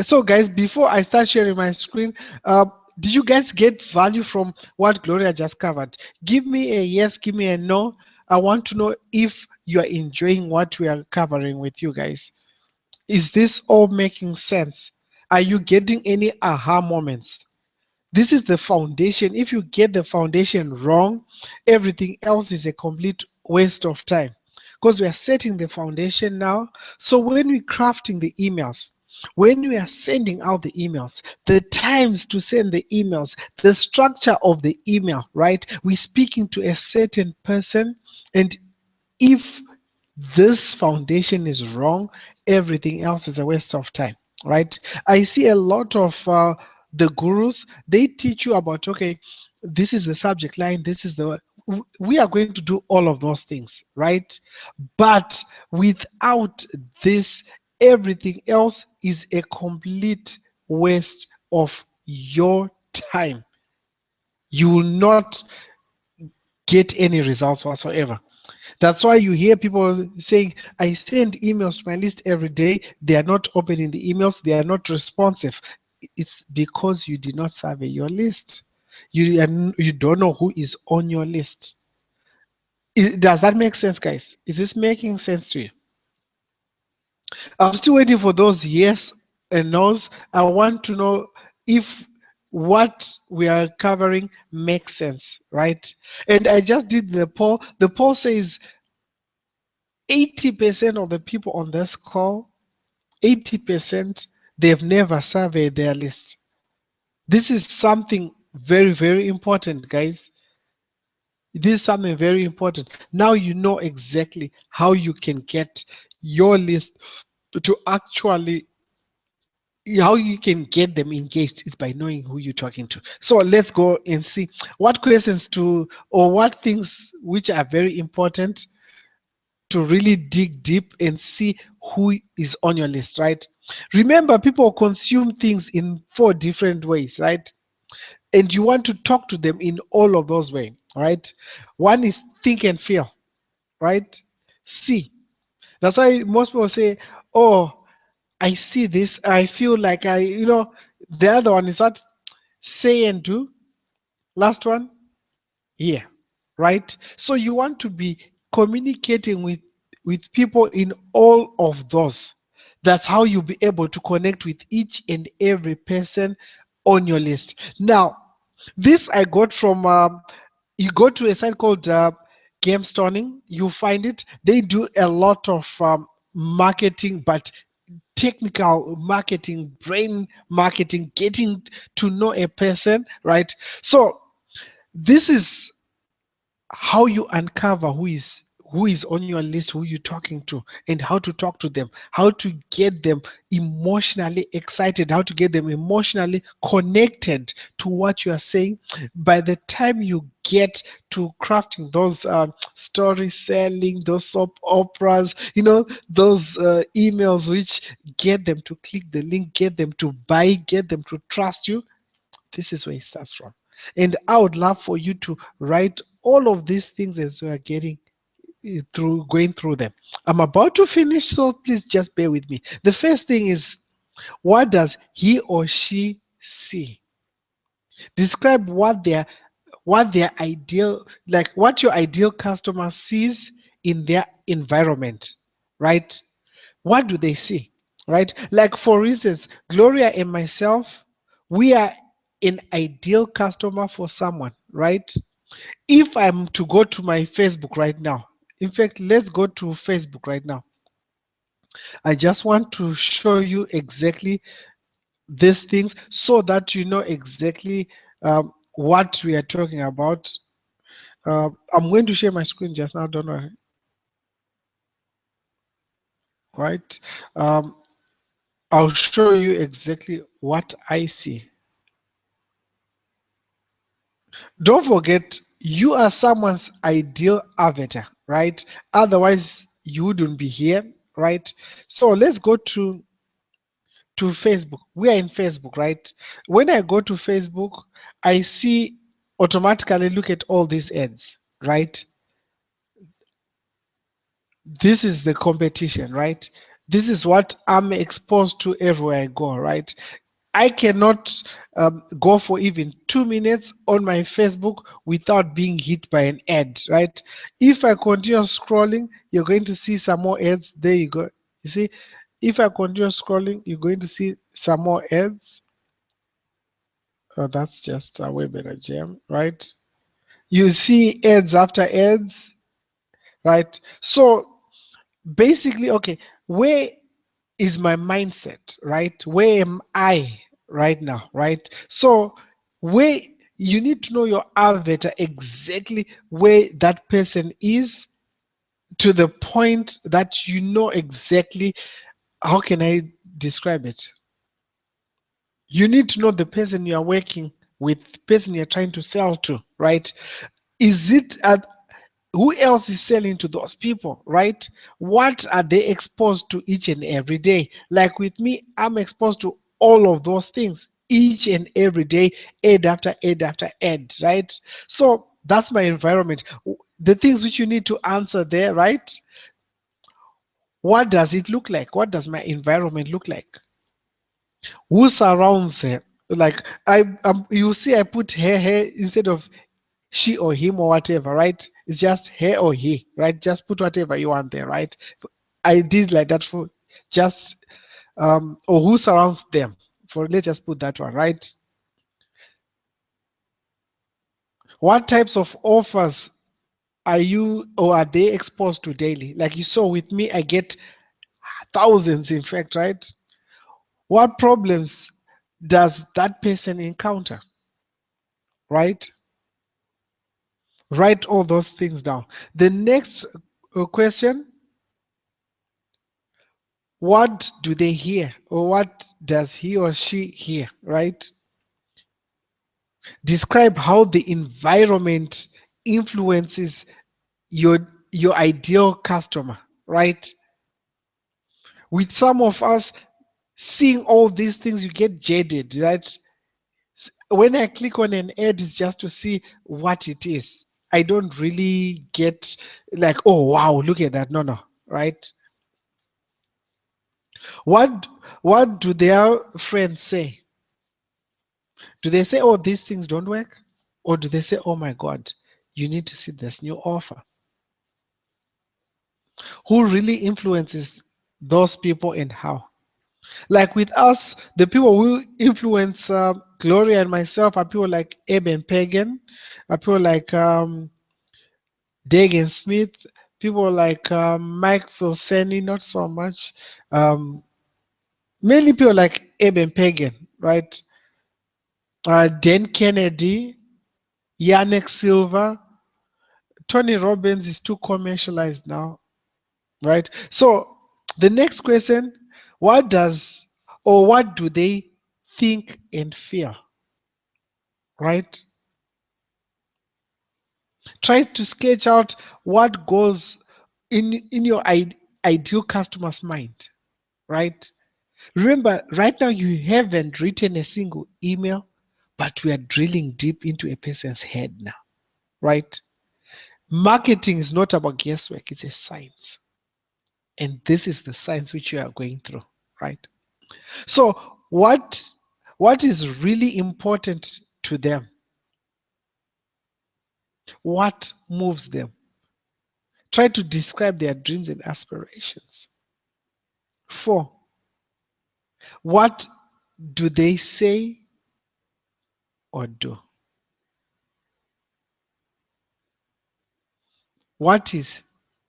So, guys, before I start sharing my screen, did you guys get value from what Gloria just covered? Give me a yes, give me a no. I want to know if you are enjoying what we are covering with you guys. Is this all making sense? Are you getting any aha moments? This is the foundation. If you get the foundation wrong, everything else is a complete waste of time, because we are setting the foundation now. So when we're crafting the emails, when we are sending out the emails, the times to send the emails, the structure of the email, right? We're speaking to a certain person, and if this foundation is wrong, everything else is a waste of time, right? I see a lot of the gurus, they teach you about, okay, this is the subject line, this is the, we are going to do all of those things, right? But without this, everything else is a complete waste of your time. You will not get any results whatsoever. That's why you hear people saying, I send emails to my list every day. They are not opening the emails. They are not responsive. It's because you did not survey your list. You don't know who is on your list. Does that make sense, guys? Is this making sense to you? I'm still waiting for those yes and no's. I want to know if what we are covering makes sense, right? And I just did the poll. The poll says 80% of the people on this call, 80%, they've never surveyed their list. This is something very, very important, guys. This is something very important. Now you know exactly how you can get your list to actually how you can get them engaged is by knowing who you're talking to. So let's go and see what questions to, or what things which are very important to really dig deep and see who is on your list, right? Remember, people consume things in four different ways, right? And you want to talk to them in all of those ways, right? One is think and feel, right? See. That's why most people say, oh, I see this, I feel like the other one is that say and do. Last one, yeah, right? So you want to be communicating with people in all of those. That's how you'll be able to connect with each and every person on your list. Now, this I got from you go to a site called Game Stoning. You find it. They do a lot of marketing, but technical marketing, brain marketing, getting to know a person, right? So this is how you uncover who is on your list, who you're talking to, and how to talk to them, how to get them emotionally excited, how to get them emotionally connected to what you are saying. By the time you get to crafting those story selling, those soap operas, those emails which get them to click the link, get them to buy, get them to trust you, this is where it starts from. And I would love for you to write all of these things as we are getting through going through them. I'm about to finish, so please just bear with me. The first thing is, what does he or she see? Describe what their ideal, like what your ideal customer sees in their environment, right? What do they see, right? Like, for instance, Gloria and myself, we are an ideal customer for someone, right? If I'm to go to my Facebook right now, in fact, let's go to Facebook right now. I just want to show you exactly these things so that you know exactly what we are talking about. I'm going to share my screen just now, don't worry, right? um, I'll show you exactly what I see. Don't forget, you are someone's ideal avatar, right? Otherwise, you wouldn't be here, right? So let's go to Facebook. We are in Facebook, right? When I go to Facebook, I see automatically look at all these ads, right? This is the competition, right? This is what I'm exposed to everywhere I go, right? I cannot go for even 2 minutes on my Facebook without being hit by an ad, right? If I continue scrolling, you're going to see some more ads. There you go. You see, if I continue scrolling, you're going to see some more ads. Oh, that's just a way better gem, right? You see ads after ads, right? So basically, okay, where is my mindset, right? Where am I right now, right? So where you need to know your avatar exactly where that person is, to the point that you know exactly, how can I describe it? You need to know the person you are working with, the person you're trying to sell to, right? Is it at who else is selling to those people, right? What are they exposed to each and every day? Like with me, I'm exposed to all of those things each and every day, ad after ad after ad, right? So that's my environment. The things which you need to answer there, right? What does it look like? What does my environment look like? Who surrounds her? Like, you see, I put her instead of she or him or whatever, right? It's just her or he, right? Just put whatever you want there, right? I did like that for just or who surrounds them. For let's just put that one, right? What types of offers are you or are they exposed to daily? Like you saw with me, I get thousands, in fact, right? What problems does that person encounter, right? Write all those things down. The next question, What do they hear? Or what does he or she hear, right? Describe how the environment influences your your ideal customer, right? With some of us seeing all these things, you get jaded, right? When I click on an ad, it's just to see what it is. I don't really get like, oh wow, look at that. No, no, right? What what do their friends say? Do they say, oh, these things don't work? Or do they say, oh my God, you need to see this new offer? Who really influences those people and how? Like with us, the people who influence Gloria and myself are people like Abe and Pagan, are people like Dagan Smith, people like Mike Filseni, not so much. Um, Mainly people like Abe and Pagan, right? Dan Kennedy, Yannick Silva, Tony Robbins is too commercialized now, right? So the next question, what does or what do they think and feel, right? Try to sketch out what goes in your ideal customer's mind, right? Remember, right now you haven't written a single email, but we are drilling deep into a person's head now, right? Marketing is not about guesswork, it's a science. And this is the science which you are going through, right? So what is really important to them? What moves them? Try to describe their dreams and aspirations. 4, what do they say or do? What is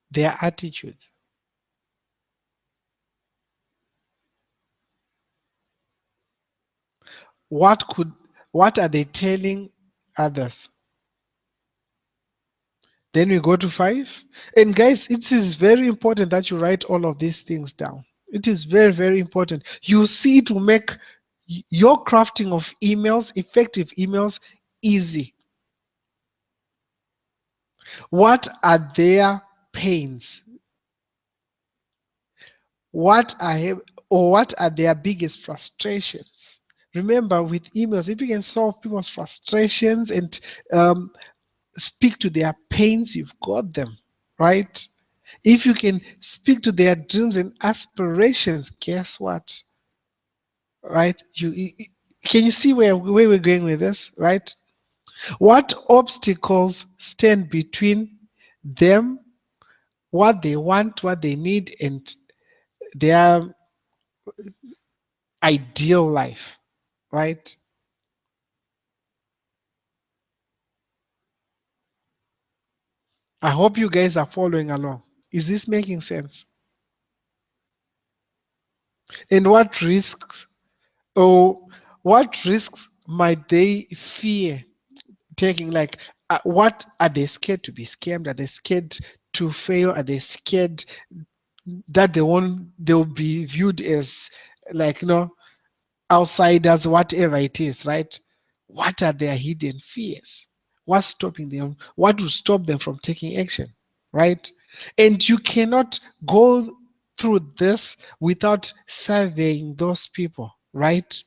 their attitude? What could what are they telling others? Then we go to 5. And guys, it is very important that you write all of these things down. It is very, very important. You see, it will make your crafting of emails, effective emails, easy. What are their pains? What are or what are their biggest frustrations? Remember, with emails, if you can solve people's frustrations and um, speak to their pains, you've got them, right? If you can speak to their dreams and aspirations, guess what? Right? Can you see where we're going with this, right? What obstacles stand between them, what they want, what they need, and their ideal life, right? I hope you guys are following along. Is this making sense? And what risks might they fear taking? Like, what are they scared to be scammed? Are they scared to fail? Are they scared that they'll be viewed as like outsiders, whatever it is, right? What are their hidden fears? What's stopping them? What will stop them from taking action, right? And you cannot go through this without surveying those people, right?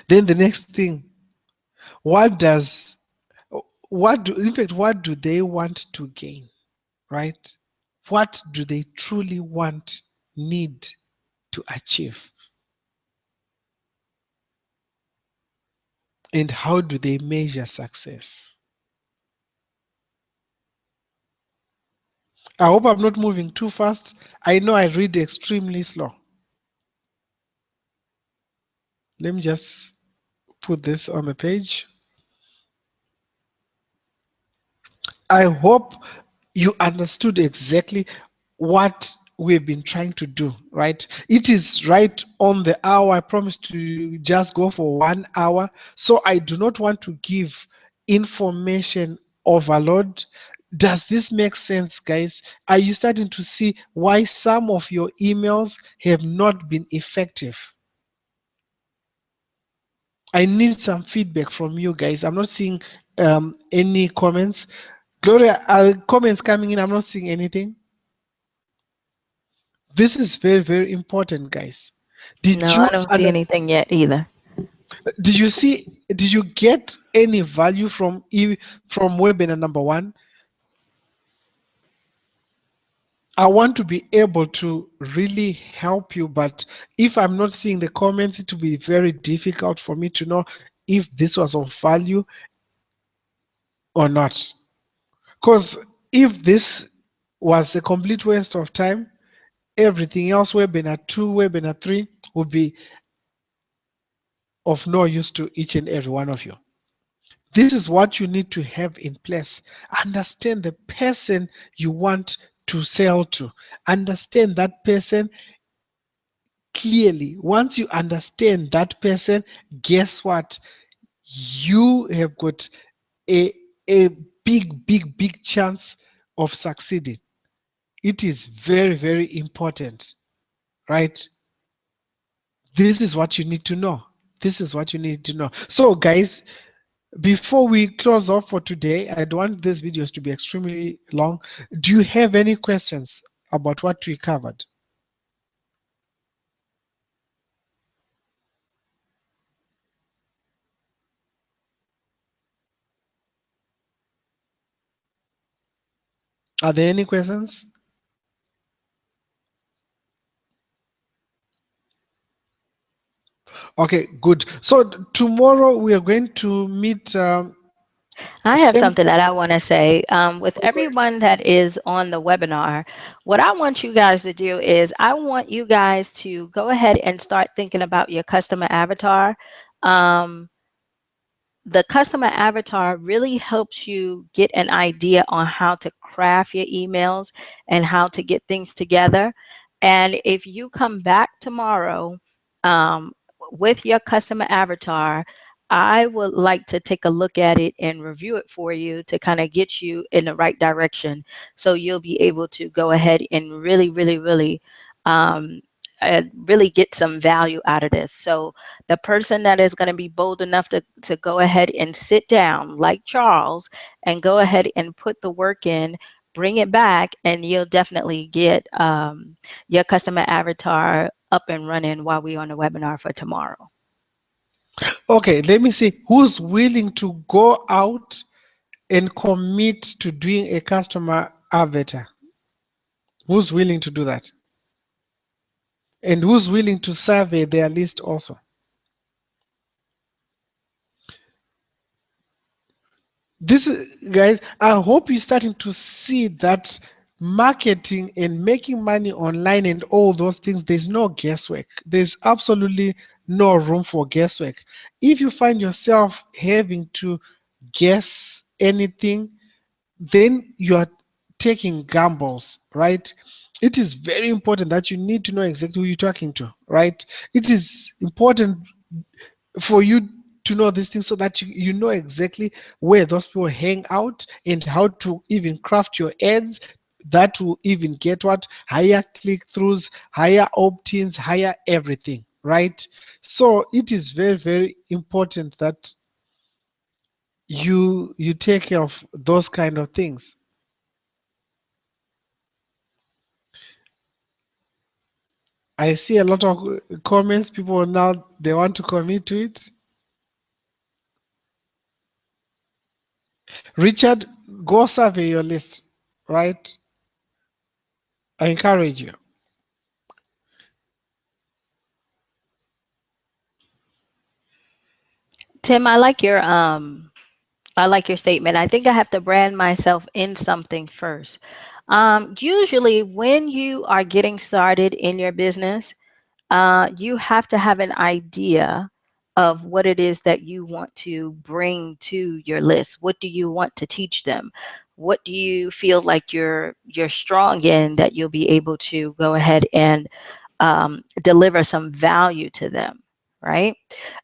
Then the next thing, what does in fact, what do they want to gain, right? What do they truly want, need to achieve? And how do they measure success? I hope I'm not moving too fast. I know I read extremely slow. Let me just put this on the page. I hope you understood exactly what we've been trying to do, right? It is right on the hour. I promised to just go for 1 hour. So I do not want to give information overload. Does this make sense, guys? Are you starting to see why some of your emails have not been effective? I need some feedback from you guys. I'm not seeing any comments. Gloria, are comments coming in? I'm not seeing anything. This is very, very important, guys. Did No, I you don't see under, anything yet either. did you see, did you get any value from from webinar number one? I want to be able to really help you, but if I'm not seeing the comments, it will be very difficult for me to know if this was of value or not. Because if this was a complete waste of time, everything else, webinar 2, webinar 3, would be of no use to each and every one of you. This is what you need to have in place. Understand the person you want to sell to. Understand that person clearly. Once you understand that person, guess what? You have got a, a big chance of succeeding. It is very, very important, right? This is what you need to know. This is what you need to know. So, guys, before we close off for today, I don't want these videos to be extremely long. Do you have any questions about what we covered? Are there any questions? Okay, good. So tomorrow we are going to meet I have same. something that I want to say. With everyone that is on the webinar, what I want you guys to do is I want you guys to go ahead and start thinking about your customer avatar. Um, the customer avatar really helps you get an idea on how to craft your emails and how to get things together. And if you come back tomorrow um, with your customer avatar, I would like to take a look at it and review it for you to kind of get you in the right direction so you'll be able to go ahead and um, really get some value out of this. So the person that is going to be bold enough to go ahead and sit down like Charles and go ahead and put the work in, bring it back, and you'll definitely get your customer avatar up and running while we're on the webinar for tomorrow. Okay, let me see who's willing to go out and commit to doing a customer avatar. Who's willing to do that? And who's willing to survey their list also? This is, guys, I hope you're starting to see that marketing and making money online and all those things, there's no guesswork. There's absolutely no room for guesswork. If you find yourself having to guess anything, then you are taking gambles, right? It is very important that you need to know exactly who you're talking to, right? It is important for you to know these things so that you know exactly where those people hang out and how to even craft your ads that will even get what higher click-throughs, higher opt-ins, higher everything, right? So it is very, very important that you take care of those kind of things. I see a lot of comments. People now they want to commit to it. Richard, go survey your list, right? I encourage you. Tim, I like your statement. I think I have to brand myself in something first. Usually, when you are getting started in your business, you have to have an idea of what it is that you want to bring to your list. What do you want to teach them? What do you feel like you're strong in that you'll be able to go ahead and deliver some value to them, right?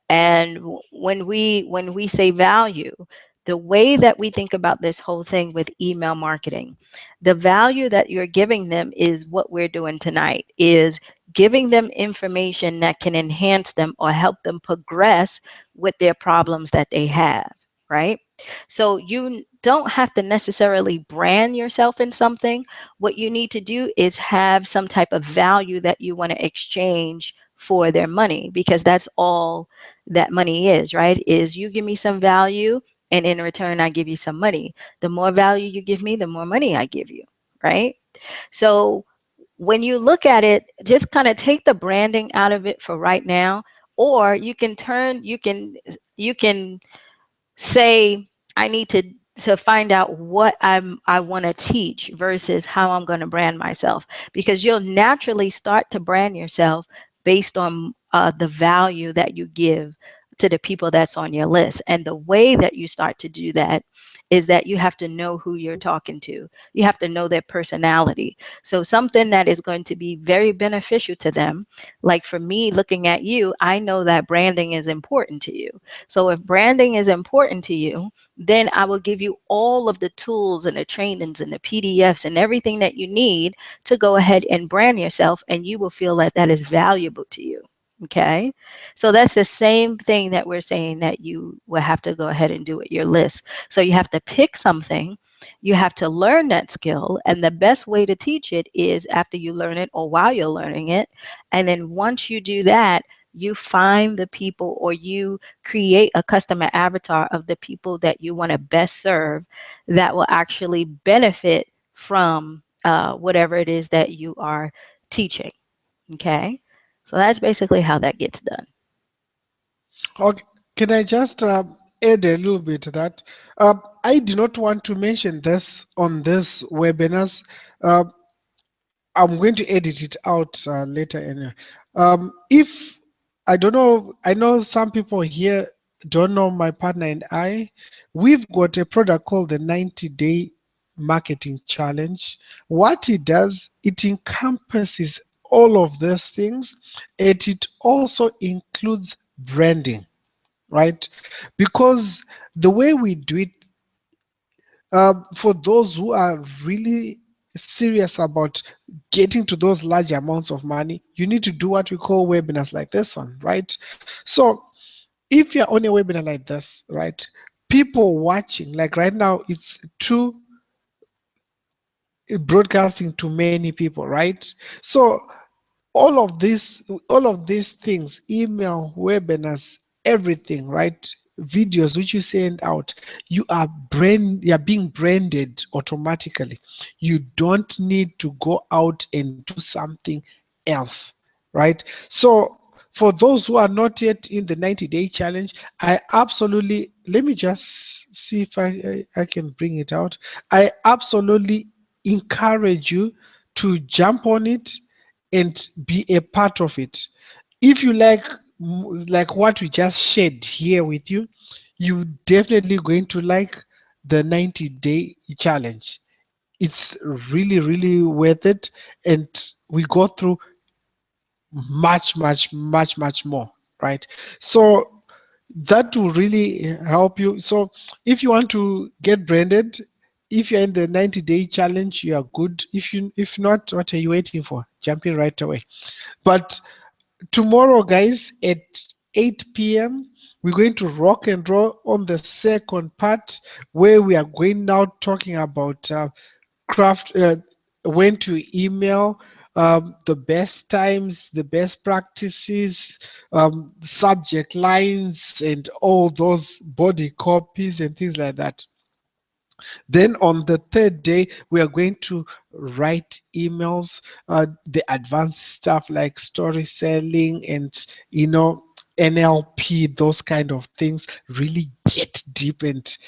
And when we say value, The way that we think about this whole thing with email marketing, the value that you're giving them is what we're doing tonight, is giving them information that can enhance them or help them progress with their problems that they have, right? So you don't have to necessarily brand yourself in something. What you need to do is have some type of value that you want to exchange for their money, because that's all that money is, right? Is you give me some value, and in return I give you some money. The more value you give me, the more money I give you, right? So when you look at it, just kind of take the branding out of it for right now, or you can say, I need to find out what I want to teach versus how I'm going to brand myself, because you'll naturally start to brand yourself based on the value that you give to the people that's on your list. And the way that you start to do that is that you have to know who you're talking to. You have to know their personality. So something that is going to be very beneficial to them, like for me looking at you, I know that branding is important to you. So if branding is important to you, then I will give you all of the tools and the trainings and the PDFs and everything that you need to go ahead and brand yourself, and you will feel that that is valuable to you. Okay. So that's the same thing that we're saying that you will have to go ahead and do with your list. So you have to pick something, you have to learn that skill. And the best way to teach it is after you learn it or while you're learning it. And then once you do that, you find the people, or you create a customer avatar of the people that you want to best serve, that will actually benefit from whatever it is that you are teaching. Okay. So that's basically how that gets done. Okay, can I just add a little bit to that? I do not want to mention this on this webinars. Uh, I'm going to edit it out later. Anyway. If I don't know, I know some people here don't know my partner and I. We've got a product called the 90-day marketing challenge. What it does, it encompasses all of those things, and it also includes branding, right? Because the way we do it, for those who are really serious about getting to those large amounts of money, you need to do what we call webinars like this one, right? So if you're on a webinar like this, right, people watching, like right now, it's two broadcasting to many people, right? So all of this, all of these things, email, webinars, everything, right? Videos which you send out, you are being branded automatically. You don't need to go out and do something else, right? So for those who are not yet in the 90-day challenge, I absolutely, let me just see if I can bring it out. I absolutely encourage you to jump on it and be a part of it. If you like what we just shared here with you, you definitely going to like the 90-day challenge. It's really, really worth it. And we go through much more, right? So that will really help you. So if you want to get branded, if you're in the 90-day challenge, you are good. If not, what are you waiting for? Jump in right away. But tomorrow, guys, at 8 p.m., we're going to rock and roll on the second part, where we are going now talking about craft, when to email, the best times, the best practices, subject lines, and all those body copies and things like that. Then on the third day, we are going to write emails, the advanced stuff like story selling and, NLP, those kind of things. Really get deep and,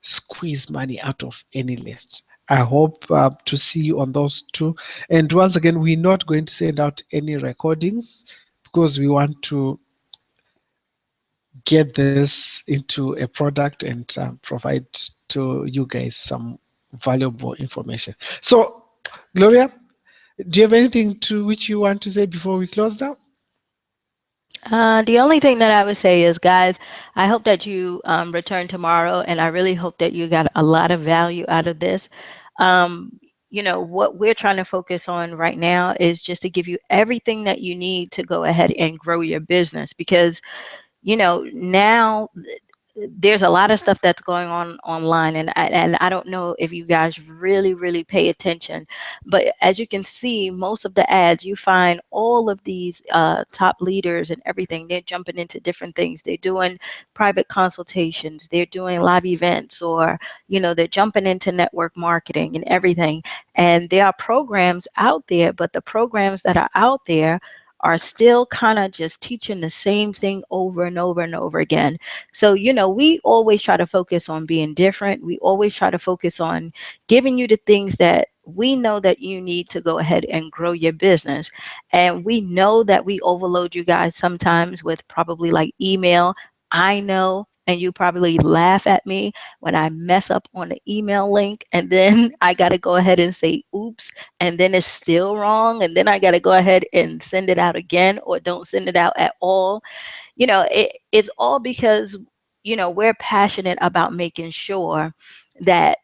squeeze money out of any list. I hope to see you on those two. And once again, we're not going to send out any recordings because we want to get this into a product and provide to you guys some valuable information. So, Gloria, do you have anything to which you want to say before we close down? The only thing that I would say is, guys, I hope that you return tomorrow, and I really hope that you got a lot of value out of this. Um, what we're trying to focus on right now is just to give you everything that you need to go ahead and grow your business because now there's a lot of stuff that's going on online, and I don't know if you guys really pay attention, but as you can see, most of the ads you find all of these top leaders and everything, they're jumping into different things. They're doing private consultations, they're doing live events, or they're jumping into network marketing and everything. And there are programs out there, but the programs that are out there are still kind of just teaching the same thing over and over and over again. So, we always try to focus on being different. We always try to focus on giving you the things that we know that you need to go ahead and grow your business. And we know that we overload you guys sometimes with probably like email. I know. And you probably laugh at me when I mess up on the email link and then I got to go ahead and say, oops, and then it's still wrong. And then I got to go ahead and send it out again or don't send it out at all. It's all because we're passionate about making sure that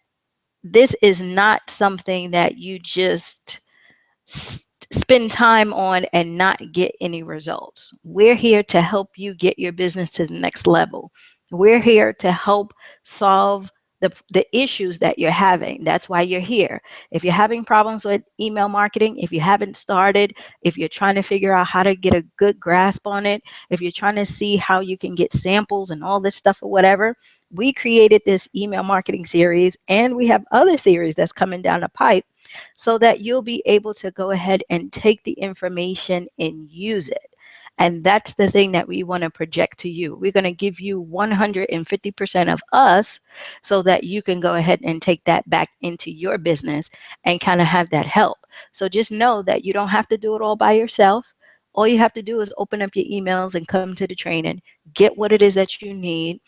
this is not something that you just spend time on and not get any results. We're here to help you get your business to the next level. We're here to help solve the issues that you're having. That's why you're here. If you're having problems with email marketing, if you haven't started, if you're trying to figure out how to get a good grasp on it, if you're trying to see how you can get samples and all this stuff or whatever, we created this email marketing series, and we have other series that's coming down the pipe so that you'll be able to go ahead and take the information and use it. And that's the thing that we want to project to you. We're going to give you 150% of us so that you can go ahead and take that back into your business and kind of have that help. So just know that you don't have to do it all by yourself. All you have to do is open up your emails and come to the training, get what it is that you need,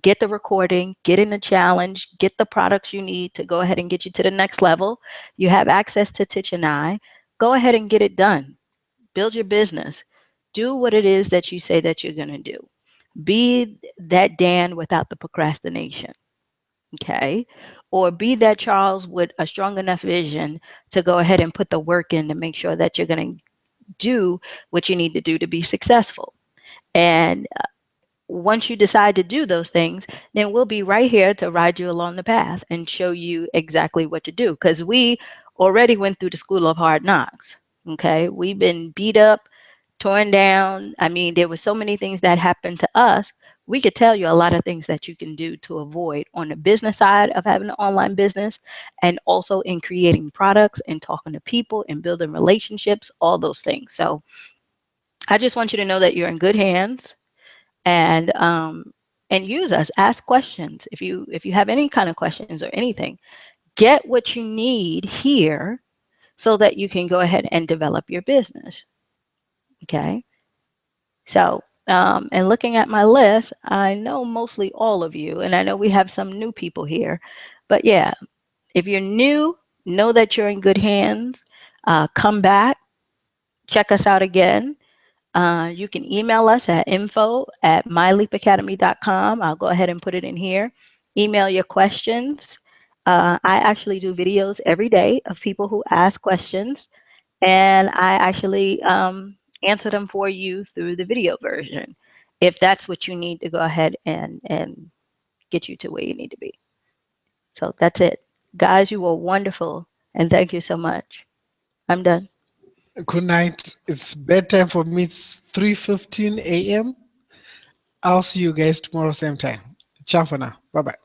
get the recording, get in the challenge, get the products you need to go ahead and get you to the next level. You have access to Titch and I. Go ahead and get it done. Build your business. Do what it is that you say that you're going to do. Be that Dan without the procrastination. Okay. Or be that Charles with a strong enough vision to go ahead and put the work in to make sure that you're going to do what you need to do to be successful. And once you decide to do those things, then we'll be right here to ride you along the path and show you exactly what to do. Because we already went through the school of hard knocks. Okay. We've been beat up, torn down. I mean, there were so many things that happened to us. We could tell you a lot of things that you can do to avoid on the business side of having an online business and also in creating products and talking to people and building relationships, all those things. So I just want you to know that you're in good hands and use us. Ask questions if you have any kind of questions or anything. Get what you need here so that you can go ahead and develop your business. Okay. So and looking at my list, I know mostly all of you, and I know we have some new people here. But yeah, if you're new, know that you're in good hands. Come back, check us out again. You can email us at info@myleapacademy.com. I'll go ahead and put it in here. Email your questions. I actually do videos every day of people who ask questions, and I actually answer them for you through the video version if that's what you need to go ahead and get you to where you need to be. So that's it. Guys, you were wonderful, and thank you so much. I'm done. Good night. It's bedtime for me. It's 3:15 a.m. I'll see you guys tomorrow same time. Ciao for now. Bye bye.